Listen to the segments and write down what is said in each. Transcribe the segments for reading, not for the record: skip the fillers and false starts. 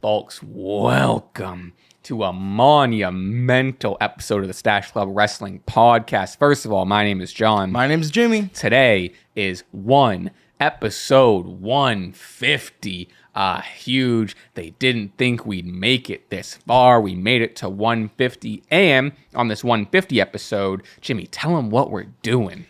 Folks, welcome to a monumental episode of the Stache Club Wrestling Podcast. First of all, my name is John. My name is Jimmy. Today is episode 150. Huge. They didn't think we'd make it this far. We made it to 150. And on this 150 episode, Jimmy, tell them what we're doing.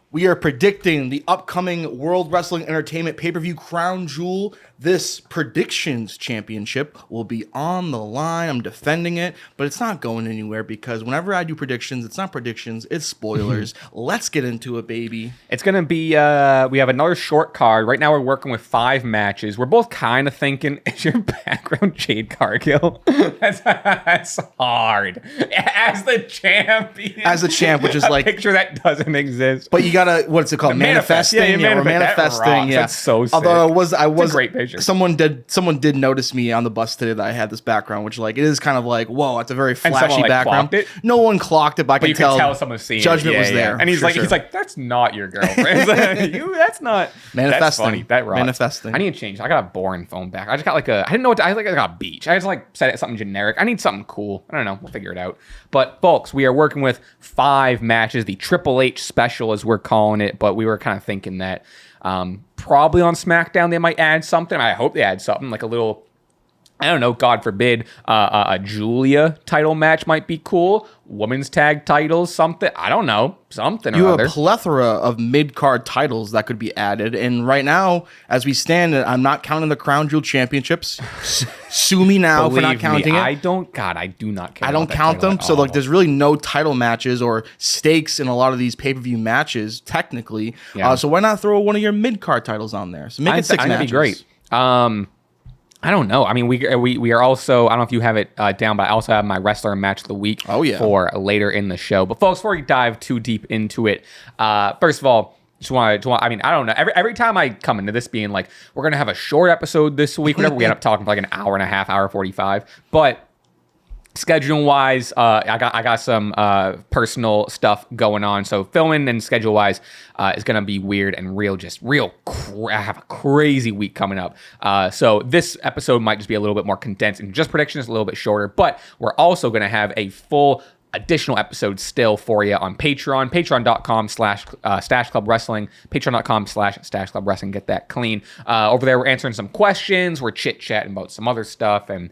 We are predicting the upcoming World Wrestling Entertainment pay-per-view crown jewel. This predictions championship will be on the line. I'm defending it, but it's not going anywhere because whenever I do predictions, it's not predictions, it's spoilers. Let's get into it, baby. It's going to be, we have another short card. Right now we're working with 5 matches. We're both kind of thinking, is your background Jade Cargill? That's hard. As the champion. As the champ, which is like... picture that doesn't exist. But you gotta, what's it called? Manifesting? Yeah, we're manifesting. That That's so sick. Although I was a great picture. Someone did notice me on the bus today that I had this background, which like it is kind of like, whoa, it's a very flashy background. Clocked no one clocked it, but I you can tell someone's seen judgment it. was there. And he's like, that's not your girlfriend. That's not manifesting. That's funny. That rocks. Manifesting. I need to change. I got a boring phone back. I just got I didn't know what I got a beach. I just said something generic. I need something cool. I don't know. We'll figure it out. But folks, we are working with 5 matches, the Triple H special as we're calling it. But we were kind of thinking that probably on SmackDown they might add something. I hope they add something like a little, I don't know, God forbid, a Julia title match might be cool. Women's tag titles, something. I don't know. Something or other. You have a plethora of mid-card titles that could be added. And right now, as we stand, I'm not counting the Crown Jewel Championships. Sue me now for not counting it. I do not care. I don't count them. So like, there's really no title matches or stakes in a lot of these pay-per-view matches, technically. Yeah. So why not throw one of your mid-card titles on there? So make it 6 matches. That'd be great. I don't know. I mean, we are also, I don't know if you have it down, but I also have my wrestler match of the week for later in the show. But folks, before we dive too deep into it, first of all, just want to, I mean, I don't know. Every time I come into this being like, we're going to have a short episode this week, whenever we end up talking for like an hour and a half, hour 45. But scheduling wise, I got some personal stuff going on, so filming and schedule wise is gonna be weird and I have a crazy week coming up. So this episode might just be a little bit more condensed and just predictions a little bit shorter, but we're also gonna have a full additional episodes still for you on Patreon, patreon.com/Stache Club Wrestling, patreon.com/Stache Club Wrestling. Get that clean. Over there, we're answering some questions. We're chit-chatting about some other stuff and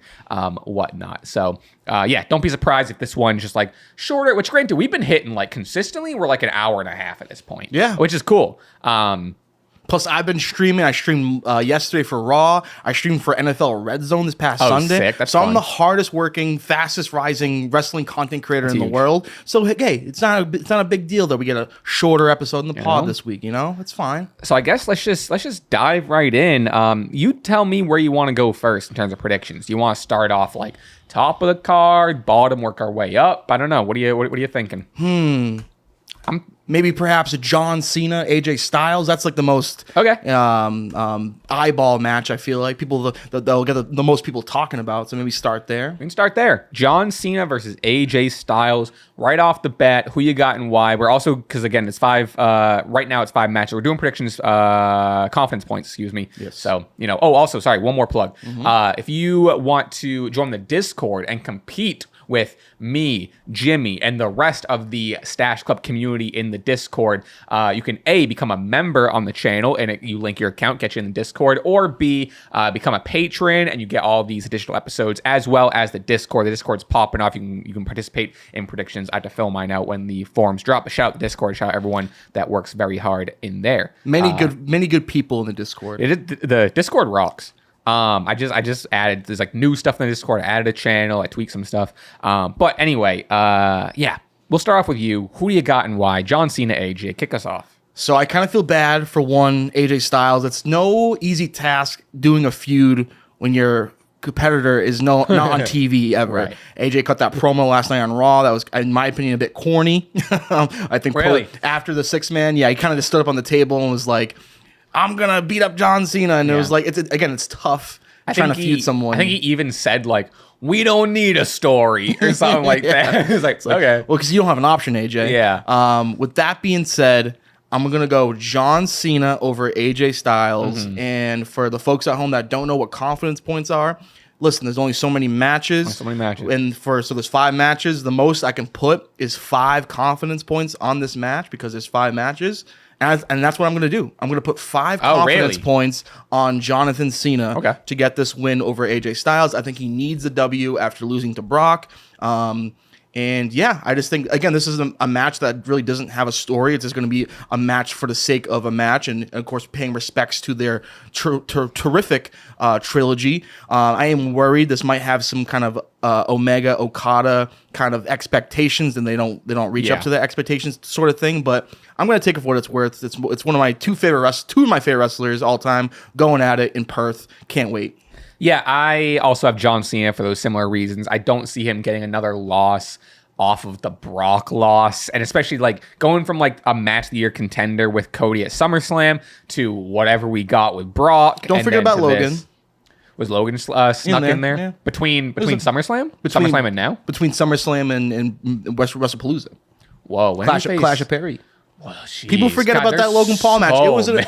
whatnot. So, don't be surprised if this one's just like shorter, which granted, we've been hitting like consistently. We're like an hour and a half at this point. Yeah. Which is cool. Plus, I've been streaming. I streamed yesterday for Raw. I streamed for NFL Red Zone this past Sunday. Sick. That's so fun. I'm the hardest working, fastest rising wrestling content creator in the world. So hey, it's not a big deal that we get a shorter episode in the pod this week. It's fine. So I guess let's just dive right in. You tell me where you want to go first in terms of predictions. Do you want to start off like top of the card, bottom, work our way up? I don't know. What are you thinking? Maybe perhaps a John Cena, AJ Styles. That's like the most eyeball match. I feel like they'll get the most people talking about. So maybe start there. We can start there. John Cena versus AJ Styles. Right off the bat, who you got and why? We're also, because again, it's 5. Right now it's 5 matches. We're doing predictions, confidence points. Excuse me. Yes. So also sorry. One more plug. If you want to join the Discord and compete with me, Jimmy, and the rest of the Stache Club community in the Discord, you can A, become a member on the channel and you link your account, get you in the Discord, or B, become a patron and you get all these additional episodes as well as the Discord. The Discord's popping off. You can participate in predictions. I have to fill mine out when the forums drop. But shout out the Discord. Shout out everyone that works very hard in there. Many good people in the Discord. The Discord rocks. I just added, there's like new stuff in the Discord. I added a channel, I tweaked some stuff. But anyway, we'll start off with you. Who do you got and why? John Cena, AJ, kick us off. So I kind of feel bad for one, AJ Styles. It's no easy task doing a feud when your competitor is not on TV ever. Right. AJ cut that promo last night on Raw. That was, in my opinion, a bit corny. I think really? After the 6-man, he kind of just stood up on the table and was like, I'm gonna beat up John Cena, and it was like, it's tough trying to feud someone. I think he even said like, we don't need a story or something like that. It's like, okay, well, because you don't have an option, AJ. Yeah. With that being said, I'm gonna go John Cena over AJ Styles, and for the folks at home that don't know what confidence points are, listen, there's only so many matches. And so there's 5 matches. The most I can put is 5 confidence points on this match because there's 5 matches. And that's what I'm going to do. I'm going to put 5 confidence points on Jonathan Cena to get this win over AJ Styles. I think he needs the W after losing to Brock. And yeah, I just think, again, this is a match that really doesn't have a story. It's just going to be a match for the sake of a match. And of course, paying respects to their terrific trilogy. I am worried this might have some kind of Omega Okada kind of expectations, and they don't reach up to the expectations sort of thing. But I'm going to take it for what it's worth. It's one of my two of my favorite wrestlers all time going at it in Perth. Can't wait. Yeah, I also have John Cena for those similar reasons. I don't see him getting another loss off of the Brock loss, and especially like going from like a match of the year contender with Cody at SummerSlam to whatever we got with Brock. Don't forget about Logan. Was Logan snuck in there? Yeah. Between SummerSlam? SummerSlam and now? Between SummerSlam and WrestlePalooza. Whoa. Clash of Perry. Well, people forget about that Logan Paul match. It was an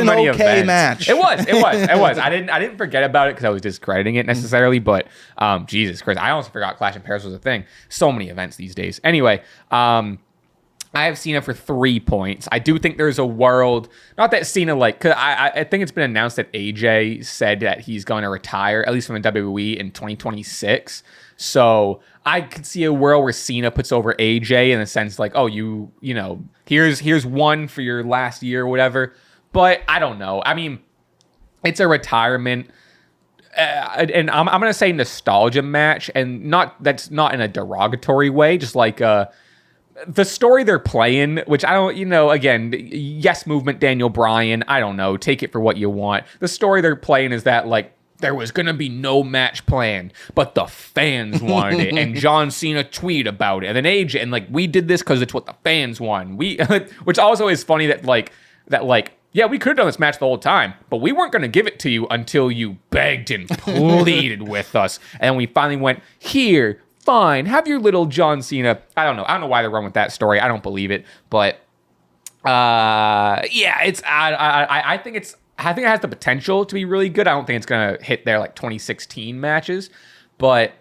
okay match. It was. I didn't forget about it because I was discrediting it necessarily, but Jesus Christ, I almost forgot Clash in Paris was a thing. So many events these days. Anyway, I have Cena for 3 points. I do think there's a world, not that Cena cause I think it's been announced that AJ said that he's going to retire, at least from the WWE, in 2026. So I could see a world where Cena puts over AJ in the sense like, oh, you know, here's one for your last year or whatever. But I don't know. I mean, it's a retirement. And I'm going to say nostalgia match, and that's not in a derogatory way, just like the story they're playing, which I don't, again, yes, movement, Daniel Bryan, I don't know, take it for what you want. The story they're playing is that, like, there was going to be no match planned, but the fans wanted it, and John Cena tweeted about it, and then AJ, and, like, we did this because it's what the fans want. Which also is funny that yeah, we could have done this match the whole time, but we weren't going to give it to you until you begged and pleaded with us, and we finally went, here, fine, have your little John Cena. I don't know why they're running with that story. I don't believe it, but yeah, it's I think it has the potential to be really good. I don't think it's gonna hit their like 2016 matches, but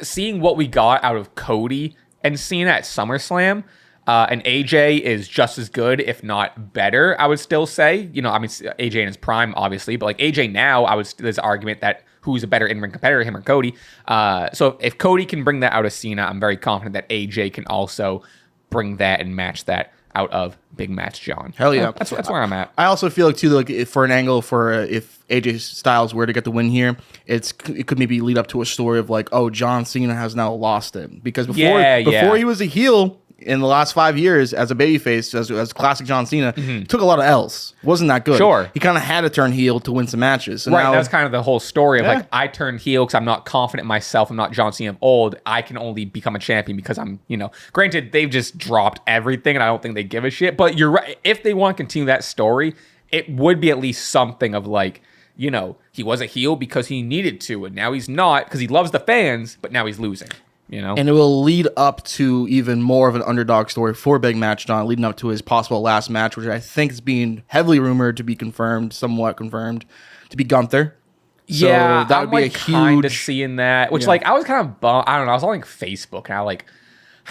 seeing what we got out of Cody and Cena at SummerSlam, and AJ is just as good, if not better. I would still say, I mean, AJ in his prime, obviously, but like AJ now, there's an argument that who's a better in-ring competitor, him or Cody. So if Cody can bring that out of Cena, I'm very confident that AJ can also bring that and match that out of Big Match John. Hell yeah. That's where I'm at. I also feel like, too, like for an angle if AJ Styles were to get the win here, it could maybe lead up to a story of like, oh, John Cena has now lost it. Because before he was a heel, in the last 5 years as a babyface, as classic John Cena, took a lot of L's. Wasn't that good. Sure. He kind of had to turn heel to win some matches. So right, now, that's kind of the whole story of like, I turned heel because I'm not confident in myself. I'm not John Cena of old. I can only become a champion because I'm, granted, they've just dropped everything and I don't think they give a shit. But you're right. If they want to continue that story, it would be at least something of like, he was a heel because he needed to, and now he's not because he loves the fans, but now he's losing. And it will lead up to even more of an underdog story for Big Match John, leading up to his possible last match, which I think is being heavily rumored to be somewhat confirmed, to be Gunther. So yeah, that would be a huge... kind of seeing that, which I was kind of bummed. I don't know. I was on like Facebook, and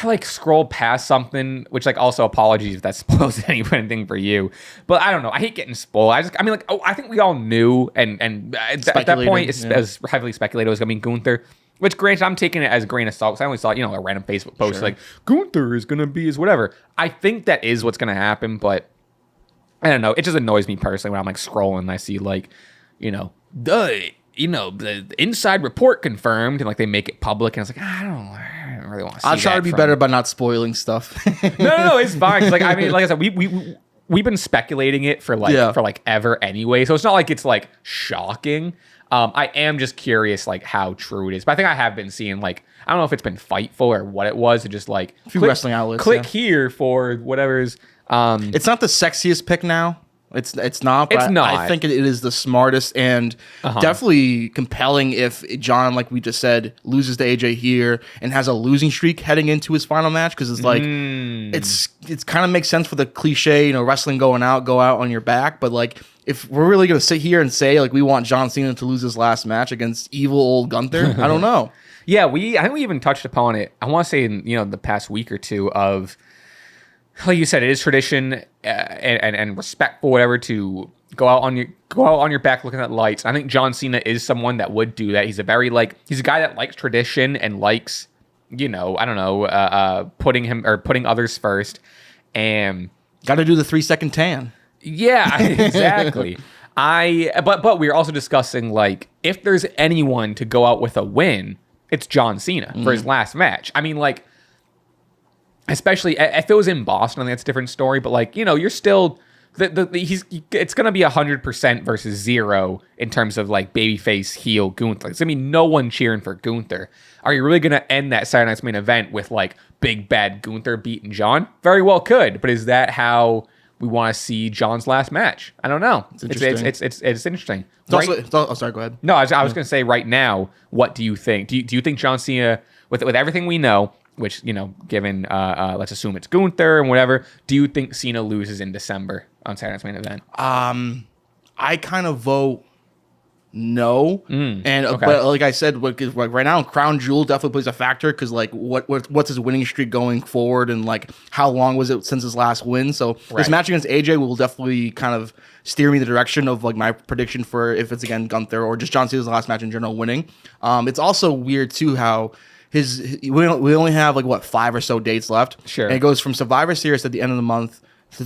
I scrolled past something, which also apologies if that spoils anything for you, but I don't know. I hate getting spoiled. I think we all knew, and at that point, it's as heavily speculated it was going to be Gunther. Which, granted, I'm taking it as a grain of salt because I only saw, a random Facebook post like, Gunther is going to be his whatever. I think that is what's going to happen, but I don't know. It just annoys me personally when I'm scrolling and I see the inside report confirmed, and they make it public, and it's like, I don't really want to see that. I'll try to be better by not spoiling stuff. No, it's fine. Like I said, we've been speculating it for ever anyway, so it's not like it's shocking. I am just curious, how true it is. But I think I have been seeing, I don't know if it's been Fightful or what it was. It just, a few wrestling outlets. Click here for whatever's... it's not the sexiest pick now. It's not. But It's not. I think it is the smartest and definitely compelling if John, like we just said, loses to AJ here and has a losing streak heading into his final match, because it's like it's kind of makes sense for the cliche, wrestling go out on your back. But like, if we're really gonna sit here and say like we want John Cena to lose his last match against evil old Gunther, I don't know. Yeah, I think we even touched upon it. I want to say in the past week or two of, like you said, it is tradition and respectful, whatever, to go out on your back looking at lights. I think John Cena is someone that would do that. He's a guy that likes tradition and likes, putting others first, and got to do the 3-second tan. Yeah, exactly. But we were also discussing, like, if there's anyone to go out with a win, it's John Cena for his last match. I mean, like, especially if it was in Boston, I think that's a different story. But like, you're still it's gonna be 100% versus 0 in terms of like babyface heel Gunther. It's gonna be no one cheering for Gunther. Are you really gonna end that Saturday Night's Main Event with like big bad Gunther beating John? Very well could, but is that how we want to see John's last match? I don't know. It's interesting. Sorry, go ahead. No, I was going to say right now, what do you think? Do you think John Cena, with everything we know, which, given, let's assume it's Gunther and whatever, do you think Cena loses in December on Saturday Night's Main Event? I kind of vote no. Okay. But like I said, like right now, Crown Jewel definitely plays a factor, because like what's his winning streak going forward, and like how long was it since his last win? So this match against AJ will definitely kind of steer me in the direction of like my prediction for if it's again Gunther or just John Cena's last match in general winning. It's also weird too how we only have like 5 or so dates left. Sure. And it goes from Survivor Series at the end of the month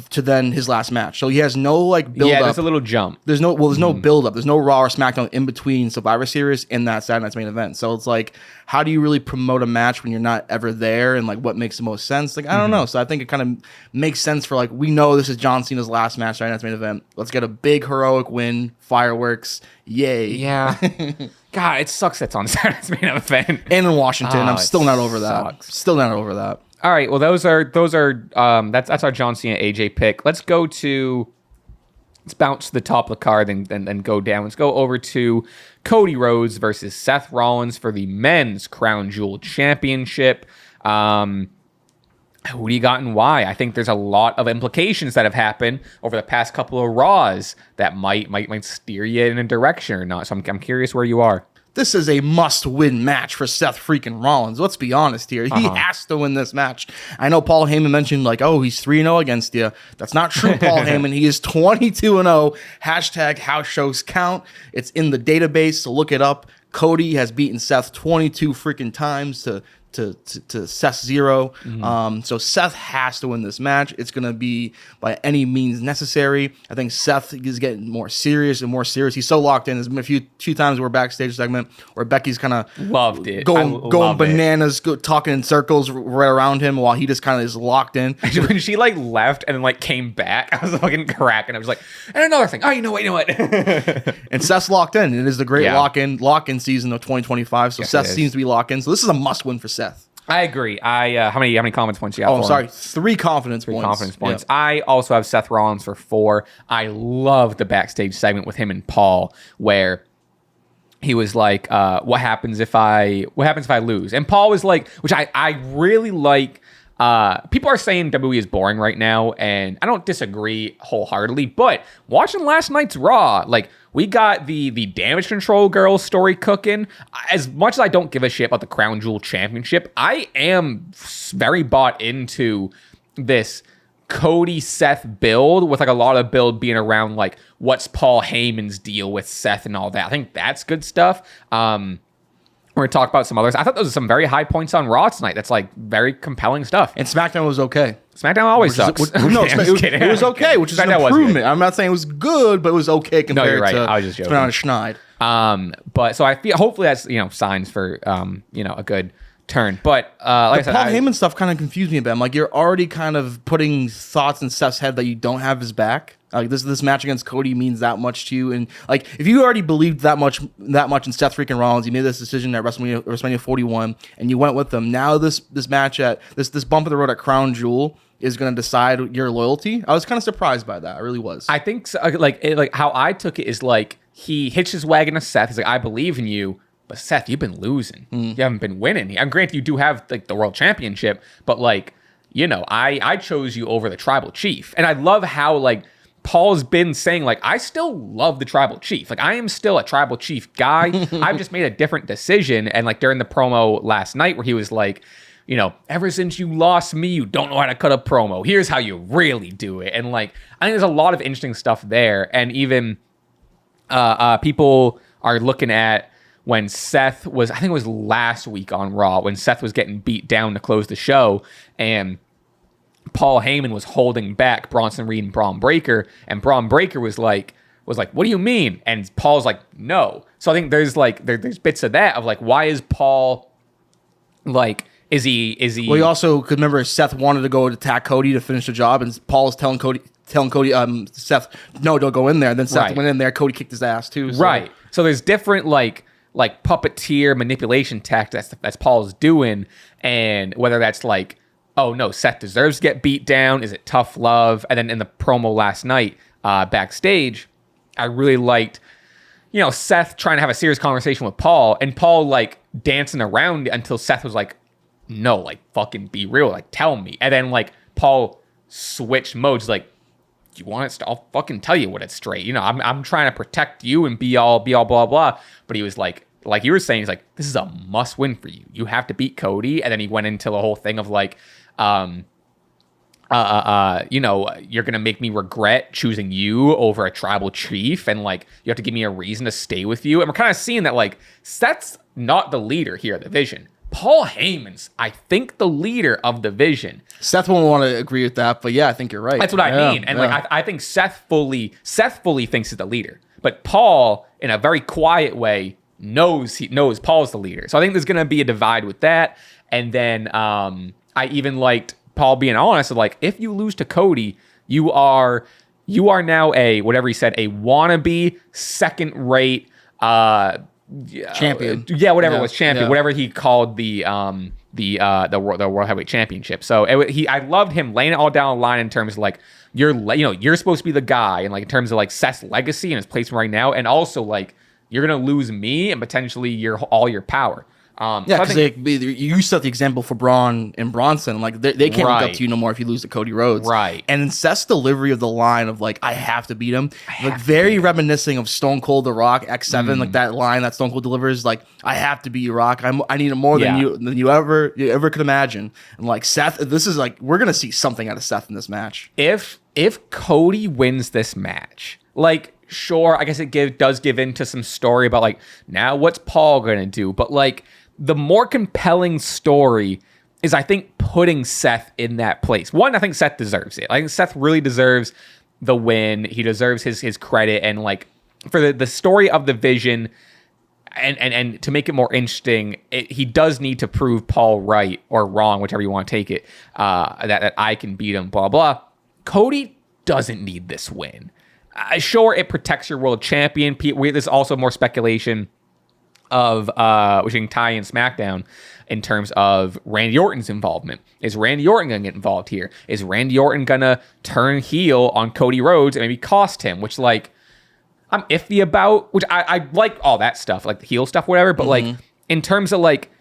to then his last match. So he has no like build up. Yeah, there's a little jump. There's no build up. There's no Raw or SmackDown in between Survivor Series and that Saturday Night's Main Event. So it's like, how do you really promote a match when you're not ever there, and like what makes the most sense? Like, I don't know. So I think it kind of makes sense for like, we know this is John Cena's last match, Saturday Night's Main Event. Let's get a big heroic win, fireworks, yay. Yeah. God, it sucks that's on Saturday Night's Main Event. And in Washington, I'm still not over that. Still not over that. All right, well, that's our John Cena AJ pick. Let's bounce to the top of the card and then go down. Let's go over to Cody Rhodes versus Seth Rollins for the Men's Crown Jewel Championship. Who do you got and why? I think there's a lot of implications that have happened over the past couple of Raws that might steer you in a direction or not. So I'm curious where you are. This is a must-win match for Seth freaking Rollins. Let's be honest here. He has to win this match. I know Paul Heyman mentioned, like, oh, he's 3-0 against you. That's not true, Paul Heyman. He is 22-0. Hashtag house shows count. It's in the database, so look it up. Cody has beaten Seth 22 freaking times to Seth's 0. So Seth has to win this match. It's going to be by any means necessary. I think Seth is getting more serious and more serious. He's so locked in. There's been a few times where backstage segment where Becky's kind of loved it, going bananas, talking in circles right around him while he just kind of is locked in. When she like left and then like came back, I was fucking cracking. I was like, and another thing. Oh, you know what? And Seth's locked in. It is the great lock-in season of 2025. So yes, Seth seems to be locked in. So this is a must-win for Seth. I agree. How many confidence points you got? Oh, I'm sorry. 3 confidence points. Yep. I also have Seth Rollins for 4. I love the backstage segment with him and Paul where he was like, what happens if I lose? And Paul was like, which I really like. People are saying WWE is boring right now, and I don't disagree wholeheartedly, but watching last night's Raw, like, we got the Damage Control girl story cooking. As much as I don't give a shit about the Crown Jewel Championship, I am very bought into this Cody Seth build, with like a lot of build being around like what's Paul Heyman's deal with Seth and all that. I think that's good stuff. We're going to talk about some others. I thought those were some very high points on Raw tonight. That's like very compelling stuff. And SmackDown was okay. SmackDown always sucks. It was okay, which is an improvement. I'm not saying it was good, but it was okay compared to I was just joking. Schneid. But so I feel hopefully that's signs for a good turn. But like I said, Paul Heyman stuff kind of confused me a bit. I'm like, you're already kind of putting thoughts in Seth's head that you don't have his back. Like this match against Cody means that much to you, and like if you already believed that much in Seth freaking Rollins, you made this decision at WrestleMania 41, and you went with them. Now this match at this bump of the road at Crown Jewel, is going to decide your loyalty. I was kind of surprised by that. I really was. I think so, like how I took it is like he hitched his wagon to Seth. He's like, I believe in you, but Seth, you've been losing. You haven't been winning. I'm granted you do have like the world championship, but like, you know, I chose you over the tribal chief. And I love how like Paul's been saying like, I still love the tribal chief. Like I am still a tribal chief guy. I've just made a different decision. And like during the promo last night where he was like, you know, ever since you lost me, you don't know how to cut a promo. Here's how you really do it. And like, I think there's a lot of interesting stuff there. And even people are looking at when Seth was, I think it was last week on Raw, when Seth was getting beat down to close the show and Paul Heyman was holding back Bronson Reed and Braun Breaker, and Braun Breaker was like, what do you mean? And Paul's like, no. So I think there's like there's bits of that of like, why is Paul like, is he? Well, you also could remember Seth wanted to go attack Cody to finish the job, and Paul was telling Cody, Seth, no, don't go in there. And then Seth went in there. Cody kicked his ass too. So. Right. So there's different like puppeteer manipulation tactics that's Paul's doing, and whether that's like, oh no, Seth deserves to get beat down. Is it tough love? And then in the promo last night backstage, I really liked, you know, Seth trying to have a serious conversation with Paul, and Paul like dancing around until Seth was like, no, like fucking be real, like tell me. And then like Paul switched modes, like, do you want it? I'll fucking tell you what it's straight. You know, I'm trying to protect you and be all blah blah. But he was like you were saying, he's like, this is a must win for you. You have to beat Cody. And then he went into the whole thing of like, you know, you're gonna make me regret choosing you over a tribal chief, and like you have to give me a reason to stay with you. And we're kind of seeing that like Seth's not the leader here of the Vision. Paul Heyman's, I think, the leader of the Vision. Seth won't want to agree with that, but yeah, I think you're right. That's what I mean. And like I think Seth fully thinks he's the leader, but Paul, in a very quiet way, knows Paul's the leader. So I think there's gonna be a divide with that. And then I even liked Paul being honest of like, if you lose to Cody, you are now a, whatever he said, a wannabe second-rate champion. Yeah, whatever it was, champion, whatever he called the World Heavyweight Championship. So I loved him laying it all down the line in terms of like, you're supposed to be the guy, and like in terms of like Seth's legacy and his placement right now, and also like you're gonna lose me and potentially all your power. Because you set the example for Braun and Bronson. Like they can't look up to you no more if you lose to Cody Rhodes. Right. And then Seth's delivery of the line of like, I have to beat him, like very reminiscing of Stone Cold The Rock X7. Like that line that Stone Cold delivers, like, I have to beat you, Rock. I need it more than you ever could imagine. And like Seth, this is like, we're gonna see something out of Seth in this match. If Cody wins this match, like, sure, I guess it does give into some story about like, now what's Paul gonna do? But like, the more compelling story is, I think, putting Seth in that place. One, I think Seth deserves it. I think Seth really deserves the win. He deserves his credit. And like, for the story of the Vision, and to make it more interesting, he does need to prove Paul right or wrong, whichever you want to take it, that I can beat him, blah, blah. Cody doesn't need this win. Sure, it protects your world champion. There's also more speculation of which you can tie in SmackDown in terms of Randy Orton's involvement. Is Randy Orton gonna get involved here? Is Randy Orton gonna turn heel on Cody Rhodes and maybe cost him? Which like I'm iffy about. Which I like all that stuff, like the heel stuff, whatever. But like in terms of like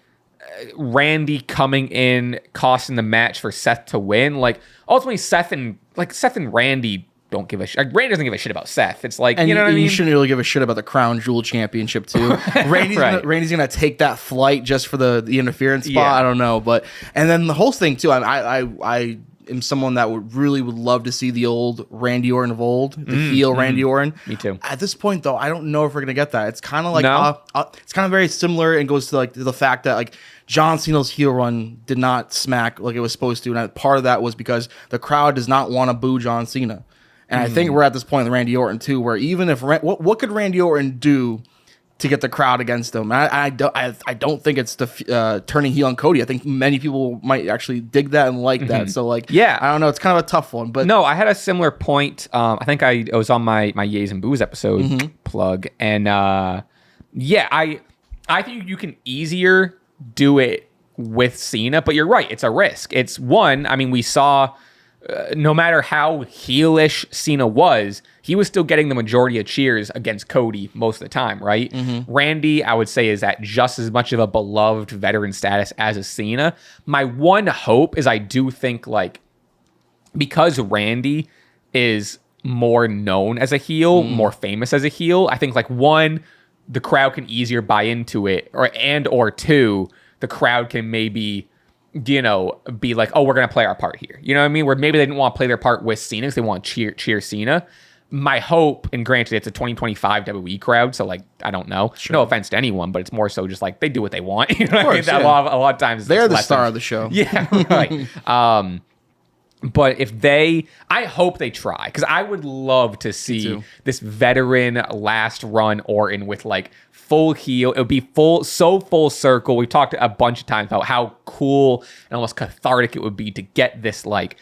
Randy coming in, costing the match for Seth to win, like ultimately Seth and Randy don't give a shit. Randy doesn't give a shit about Seth. It's like, and you know what I mean? You shouldn't really give a shit about the Crown Jewel Championship too. Randy's gonna take that flight just for the interference spot. I don't know, but and then the whole thing too. I am someone that would love to see the old Randy Orton of old, the heel Randy Orton. Me too. At this point though, I don't know if we're gonna get that. It's kind of like it's kind of very similar and goes to like the fact that like John Cena's heel run did not smack like it was supposed to, and part of that was because the crowd does not want to boo John Cena. And I think we're at this point with Randy Orton too, where even if what could Randy Orton do to get the crowd against him? I don't think it's the turning heel on Cody. I think many people might actually dig that and like that. So like, I don't know. It's kind of a tough one. But no, I had a similar point. I think I was on my Yays and Booze episode plug, and I think you can easier do it with Cena, but you're right. It's a risk. It's one. I mean, we saw no matter how heelish Cena was, he was still getting the majority of cheers against Cody most of the time, right? Randy, I would say, is at just as much of a beloved veteran status as a Cena. My one hope is I do think, like, because Randy is more known as a heel, more famous as a heel, I think, like, one, the crowd can easier buy into it, or two, the crowd can maybe, you know, be like, oh, we're going to play our part here. You know what I mean? Where maybe they didn't want to play their part with Cena because they want to cheer Cena. My hope, and granted, it's a 2025 WWE crowd, so, like, I don't know. Sure. No offense to anyone, but it's more so just, like, they do what they want. You know what I mean? A lot of times they're the star of the show. Yeah, right. But I hope they try, because I would love to see this veteran last run Orton with, like, full heel. It would be full circle. We've talked a bunch of times about how cool and almost cathartic it would be to get this, like,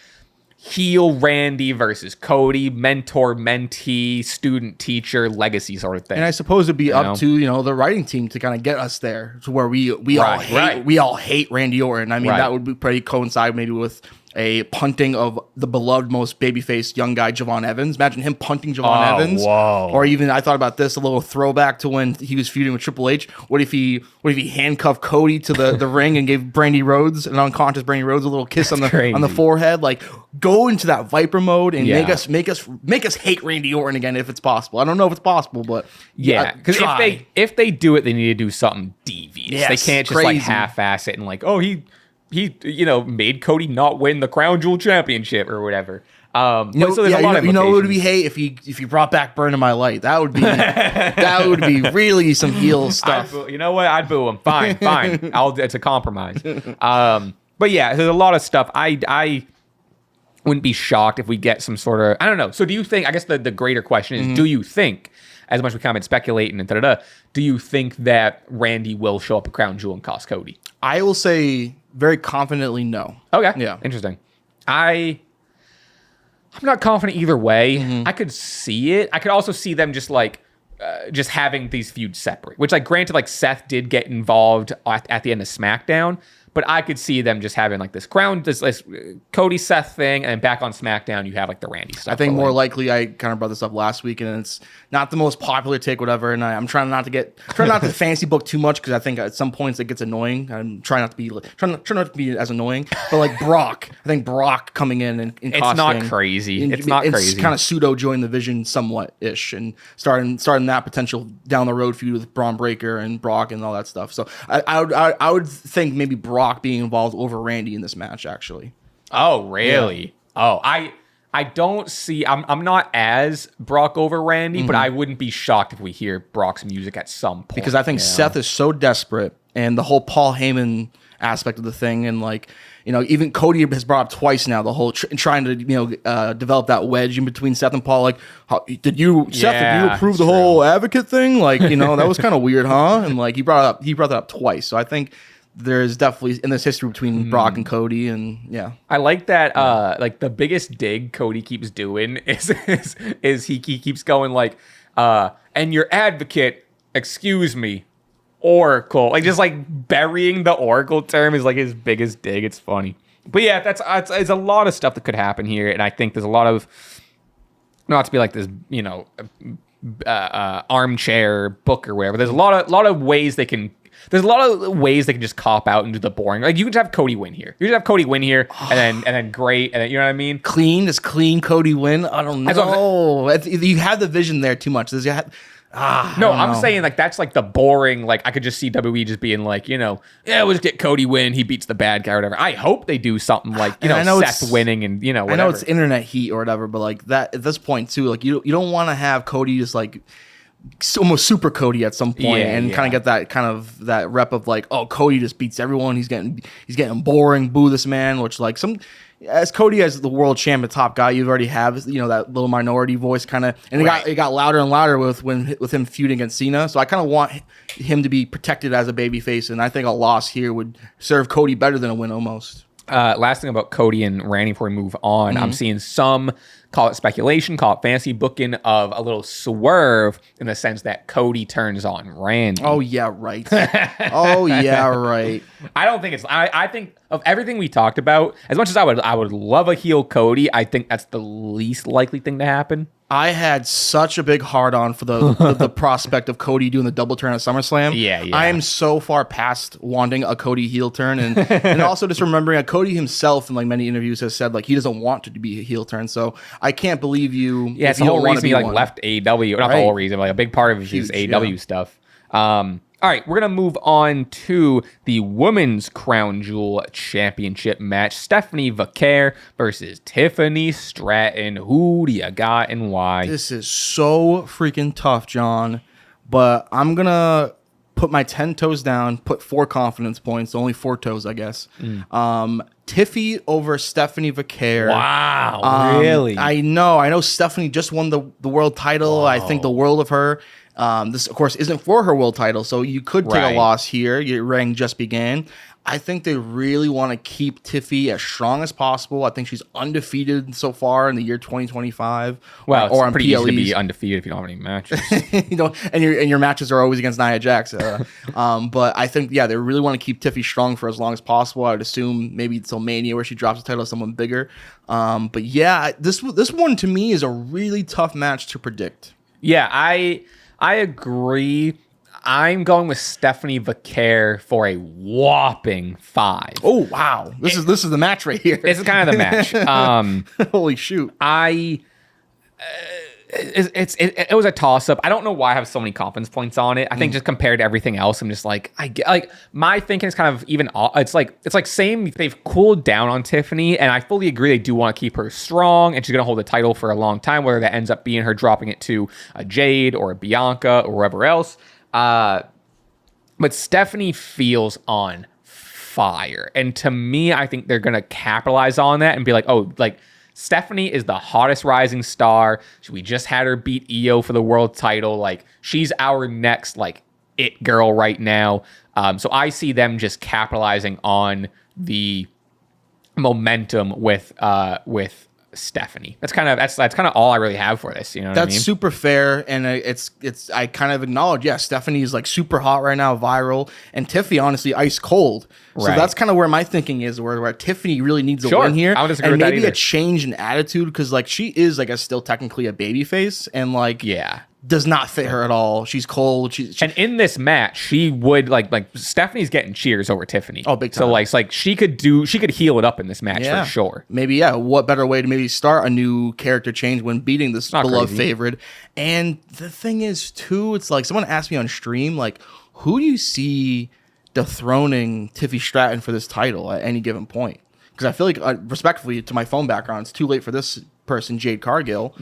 heel Randy versus Cody, mentor, mentee, student, teacher, legacy sort of thing. And I suppose it'd be up to, the writing team to kind of get us there to where we all hate Randy Orton. I mean, that would be pretty coincide maybe with a punting of the beloved most babyface young guy, Javon Evans. Imagine him punting Javon Evans. Whoa. Or even, I thought about this, a little throwback to when he was feuding with Triple H. What if he handcuffed Cody to the ring and gave an unconscious Brandy Rhodes, a little kiss on the forehead? Like, go into that Viper mode and make us hate Randy Orton again if it's possible. I don't know if it's possible, but because if they do it, they need to do something devious. Yes, they can't just like half-ass it and like, oh, he made Cody not win the Crown Jewel Championship or whatever. So there's a lot of what would be hate if you brought back Burn in My Light? That would be really some heel stuff. You know what? I'd boo him. Fine. It's a compromise. But yeah, there's a lot of stuff. I wouldn't be shocked if we get some sort of, I don't know. So do you think, I guess the greater question is, do you think, as much as we kind of speculating and do you think that Randy will show up at Crown Jewel and cost Cody? I will say very confidently no. Okay. Yeah. Interesting. I'm not confident either way. I could see it. I could also see them just like just having these feuds separate, which, like, granted, like, Seth did get involved at the end of SmackDown, but I could see them just having like this Cody Seth thing, and then back on SmackDown you have like the Randy stuff. I think more likely, I kind of brought this up last week, and it's not the most popular take, whatever. And I'm trying not to fancy book too much, because I think at some points it gets annoying. I'm trying not to be as annoying. But like Brock, I think Brock coming in and it's not crazy. It's not crazy. It's kind of pseudo join the Vision somewhat ish, and starting that potential down the road feud with Braun Breaker and Brock and all that stuff. So I would think maybe Brock being involved over Randy in this match, actually. Oh, really? Yeah. Oh, I don't see. I'm not as Brock over Randy, but I wouldn't be shocked if we hear Brock's music at some point. Because I think Seth is so desperate, and the whole Paul Heyman aspect of the thing, and like, even Cody has brought up twice now the whole trying to develop that wedge in between Seth and Paul. Like, did you approve the whole advocate thing? Like, that was kind of weird, huh? And like he brought that up twice. So I think there's definitely in this history between Brock and Cody, and I like that. Like the biggest dig Cody keeps doing is he keeps going like, and your advocate, excuse me, Oracle, like just like burying the Oracle term is like his biggest dig. It's funny, but yeah, it's a lot of stuff that could happen here, and I think there's a lot of, not to be like this, armchair book or whatever. There's a lot of ways they can. There's a lot of ways they can just cop out and do the boring. Like, you could have Cody win here. You could have Cody win here, and then great, and then, you know what I mean? Clean Cody win. I don't know. You have the vision there too much. I'm saying like that's like the boring. Like, I could just see WWE just being like, we'll just get Cody win. He beats the bad guy or whatever. I hope they do something like Seth winning and whatever. I know it's internet heat or whatever, but like that at this point too, like you don't want to have Cody just like almost super Cody at some point and kind of get that kind of that rep of like, oh, Cody just beats everyone. He's getting boring. Boo this man. Which like as Cody as the world champion top guy, you already have that little minority voice kind of, and it got louder and louder with him feuding against Cena. So I kind of want him to be protected as a babyface, and I think a loss here would serve Cody better than a win almost. Last thing about Cody and Randy before we move on, I'm seeing some call it speculation, call it fantasy booking of a little swerve in the sense that Cody turns on Randy. Oh, yeah, right. Oh, yeah, right. I don't think it's... I think of everything we talked about, as much as I would love a heel Cody, I think that's the least likely thing to happen. I had such a big hard-on for the prospect of Cody doing the double turn at SummerSlam. Yeah. I am so far past wanting a Cody heel turn, and also just remembering that Cody himself in like many interviews has said like he doesn't want it to be a heel turn. So I can't believe you. Yeah, it's the whole reason he like left AEW. Not the whole reason, but like a big part of his AEW stuff. All right, we're going to move on to the Women's Crown Jewel Championship match. Stephanie Vaquer versus Tiffany Stratton. Who do you got and why? This is so freaking tough, John. But I'm going to put my 10 toes down, put 4 confidence points, only 4 toes, I guess. Tiffy over Stephanie Vaquer. Wow, really? I know Stephanie just won the world title. Whoa. I think the world of her. This, of course, isn't for her world title, so you could take a loss here. Your reign just began. I think they really want to keep Tiffy as strong as possible. I think she's undefeated so far in the year 2025. Well, or it's pretty easy to be undefeated if you don't have any matches. and your matches are always against Nia Jax. But I think, they really want to keep Tiffy strong for as long as possible. I would assume maybe until Mania where she drops the title to someone bigger. But yeah, this one to me is a really tough match to predict. Yeah, I agree. I'm going with Stephanie Vaquer for a whopping 5. Oh wow! This is the match right here. This is kind of the match. Holy shoot! It was a toss up. I don't know why I have so many confidence points on it. I think just compared to everything else, I'm just like my thinking is kind of even. It's like same. They've cooled down on Tiffany, and I fully agree they do want to keep her strong, and she's gonna hold the title for a long time. Whether that ends up being her dropping it to a Jade or a Bianca or whoever else. But Stephanie feels on fire, and to me, I think they're gonna capitalize on that and be like, oh, like. Stephanie is the hottest rising star. We just had her beat Io for the world title. Like, she's our next, like, it girl right now. So I see them just capitalizing on the momentum with Stephanie. That's kind of all I really have for this. You know what I mean? That's super fair, and it's I kind of acknowledge. Yeah, Stephanie is like super hot right now, viral, and Tiffy honestly ice cold. So that's kind of where my thinking is, where Tiffany really needs a win here, I would disagree and with maybe that a change in attitude because like she is like still technically a babyface, and like does not fit her at all. She's cold. And in this match, she would like Stephanie's getting cheers over Tiffany. Oh, big time. So like she could heal it up in this match for sure. Maybe what better way to maybe start a new character change when beating this beloved favorite? And the thing is too, it's like someone asked me on stream, like, who do you see dethroning Tiffy Stratton for this title at any given point? Because I feel like, respectfully to my phone background, it's too late for this person, Jade Cargill.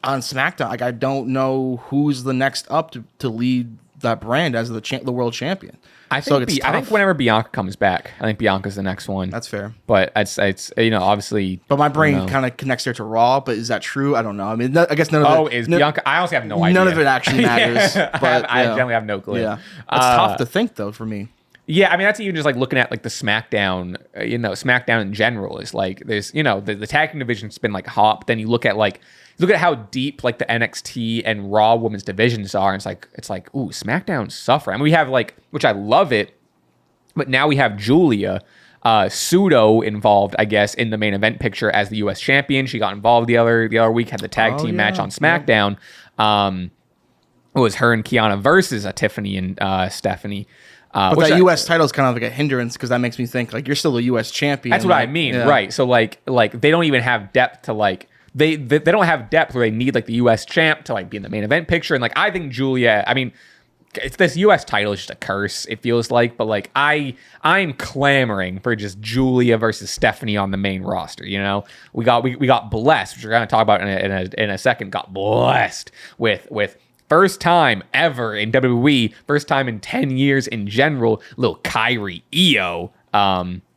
On SmackDown, like I don't know who's the next up to lead that brand as the world champion. I think whenever Bianca comes back, I think Bianca's the next one. That's fair. But it's obviously. But my brain kind of connects there to Raw. But is that true? I don't know. I mean, I guess none of it. Bianca? I honestly have no idea. None of it actually matters. But I generally have no clue. Yeah, it's tough to think though for me. Yeah, I mean that's even just like looking at like the SmackDown. SmackDown in general is like there's the tag team division's been like hot. But then you look at how deep like the NXT and Raw women's divisions are, and it's like ooh, SmackDown's suffering. I mean, we have which I love it, but now we have Julia pseudo involved, I guess, in the main event picture as the U.S. champion. She got involved the other week, had the tag team match on SmackDown. It was her and Kiana versus Tiffany and Stephanie. But that U.S. title is kind of like a hindrance because that makes me think like you're still the U.S. champion. That's what I mean, right? So like they don't even have depth to like. They don't have depth where they need like the U.S. champ to like be in the main event picture. And like I think Julia, I mean, it's this U.S. title is just a curse. It feels like, but like I'm clamoring for just Julia versus Stephanie on the main roster. We got blessed, which we're gonna talk about in a second. Got blessed with first time ever in WWE, first time in 10 years in general. Little Kyrie Io.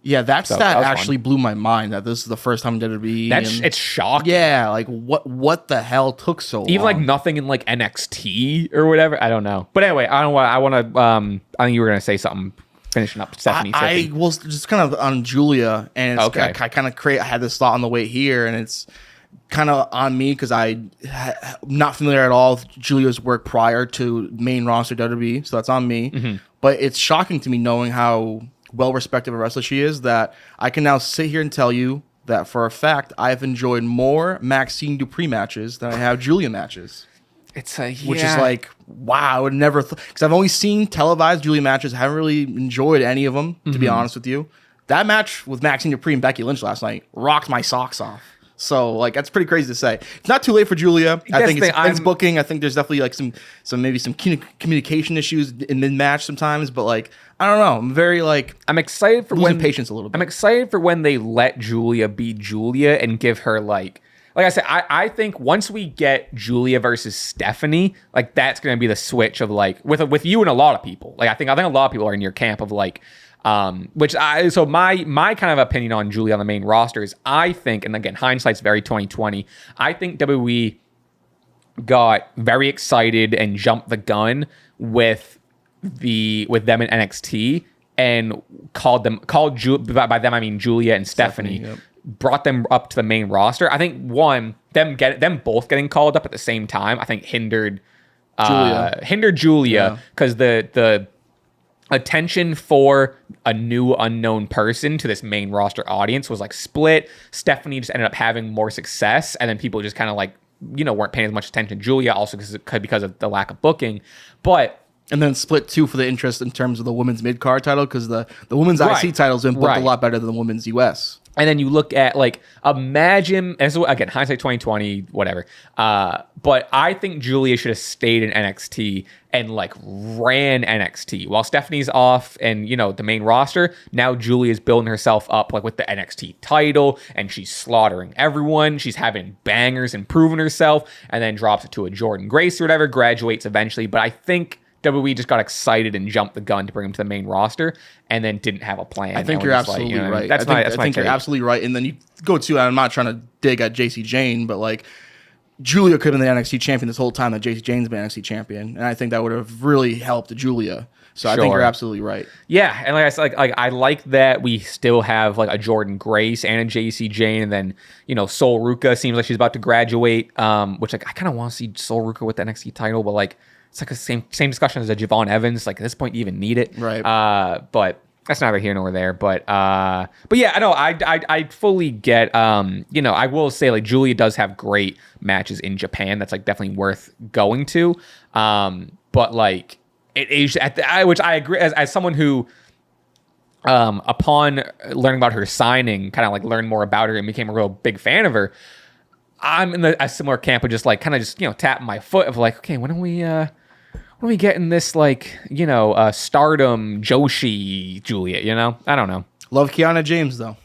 Yeah, that stat actually blew my mind that this is the first time in WWE. It's shocking. Yeah, like what the hell took so long? Even like nothing in like NXT or whatever. I don't know. But anyway, I think you were gonna say something. finishing up Stephanie. I was just kind of on Julia, and it's, Okay. I had this thought on the way here, and it's kind of on me because I'm not familiar at all with Julia's work prior to main roster WWE, so that's on me. But it's shocking to me knowing how well-respected a wrestler she is that I can now sit here and tell you that for a fact I've enjoyed more Maxine Dupree matches than I have Julia matches. Which is like, wow, I would never, because I've only seen televised Julia matches. I haven't really enjoyed any of them, to be honest with you. That match with Maxine Dupree and Becky Lynch last night rocked my socks off. So, like, that's pretty crazy to say. It's not too late for Julia. I think it's booking. I think there's definitely like some communication issues in mid-match sometimes, but like, I don't know. I'm very like, I'm excited for losing patience a little bit. I'm excited for when they let Julia be Julia and give her like I said, I think once we get Julia versus Stephanie, like that's gonna be the switch of like with you and a lot of people. Like I think a lot of people are in your camp of like, so my kind of opinion on Julia on the main roster is I think, and again hindsight's very 2020. I think WWE got very excited and jumped the gun with them in NXT and called by them I mean Julia and Stephanie. Yep. Brought them up to the main roster. I think them both getting called up at the same time, I think hindered Julia because the attention for a new unknown person to this main roster audience was like split. Stephanie just ended up having more success, and then people just kind of like weren't paying as much attention to Julia also because of the lack of booking, and then split too for the interest in terms of the women's mid-card title because the women's IC title's been booked a lot better than the women's US. And then you look at like imagine, and so again, hindsight 2020, whatever. But I think Julia should have stayed in NXT and like ran NXT while Stephanie's off and the main roster. Now Julia's building herself up like with the NXT title, and she's slaughtering everyone. She's having bangers and proving herself, and then drops it to a Jordan Grace or whatever, graduates eventually. But I think WWE just got excited and jumped the gun to bring him to the main roster, and then didn't have a plan. I think you're absolutely right. I think you're absolutely right. And then you go to, I'm not trying to dig at JC Jane, but like Julia could have been the NXT champion this whole time that JC Jane's been NXT champion, and I think that would have really helped Julia. So I think you're absolutely right. Yeah, and like I said, like I like that we still have like a Jordan Grace and a JC Jane, and then Sol Ruka seems like she's about to graduate. Which like I kind of want to see Sol Ruka with the NXT title, but like. It's like the same discussion as a Javon Evans. Like at this point, you even need it, right? But that's neither here nor there. But yeah, I know I fully get. I will say like Julia does have great matches in Japan. That's like definitely worth going to. But like it is which I agree as someone who. Upon learning about her signing, kind of like learned more about her and became a real big fan of her. I'm in a similar camp of just like kind of just tapping my foot of like, okay, when are we getting this like stardom Joshi Julia? I don't know. Love Kiana James though.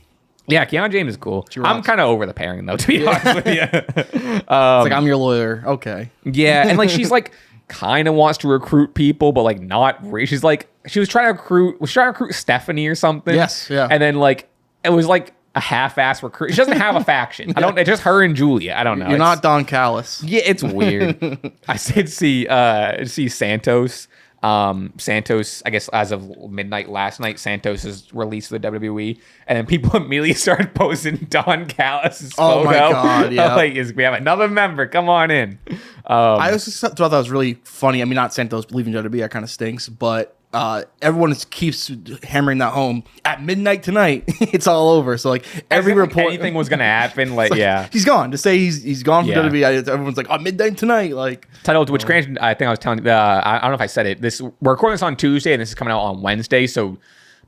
Yeah, Kiana James is cool. I'm kind of over the pairing though, to be honest with you. It's like I'm your lawyer. Okay. Yeah, and like she's like kind of wants to recruit people, but like not. She's like she was trying to recruit Stephanie or something. Yes. Yeah. And then like it was like. A half-ass recruit. She doesn't have a faction. It's just her and Julia. I don't know. You're not Don Callis. Yeah, it's weird. I did see Santos. Santos, I guess as of midnight last night, Santos is released to the WWE, and then people immediately started posting Don Callis' photo. Oh my god! Yeah, like we have another member. Come on in. I also thought that was really funny. I mean, not Santos leaving WWE. That kind of stinks, but. Everyone keeps hammering that home at midnight tonight. It's all over. So like every report, anything was gonna happen. Like yeah, he's gone. To say he's gone from WWE, everyone's like, oh, midnight tonight. Like title, which granted, I think I was telling. I don't know if I said it. We're recording this on Tuesday, and this is coming out on Wednesday. So,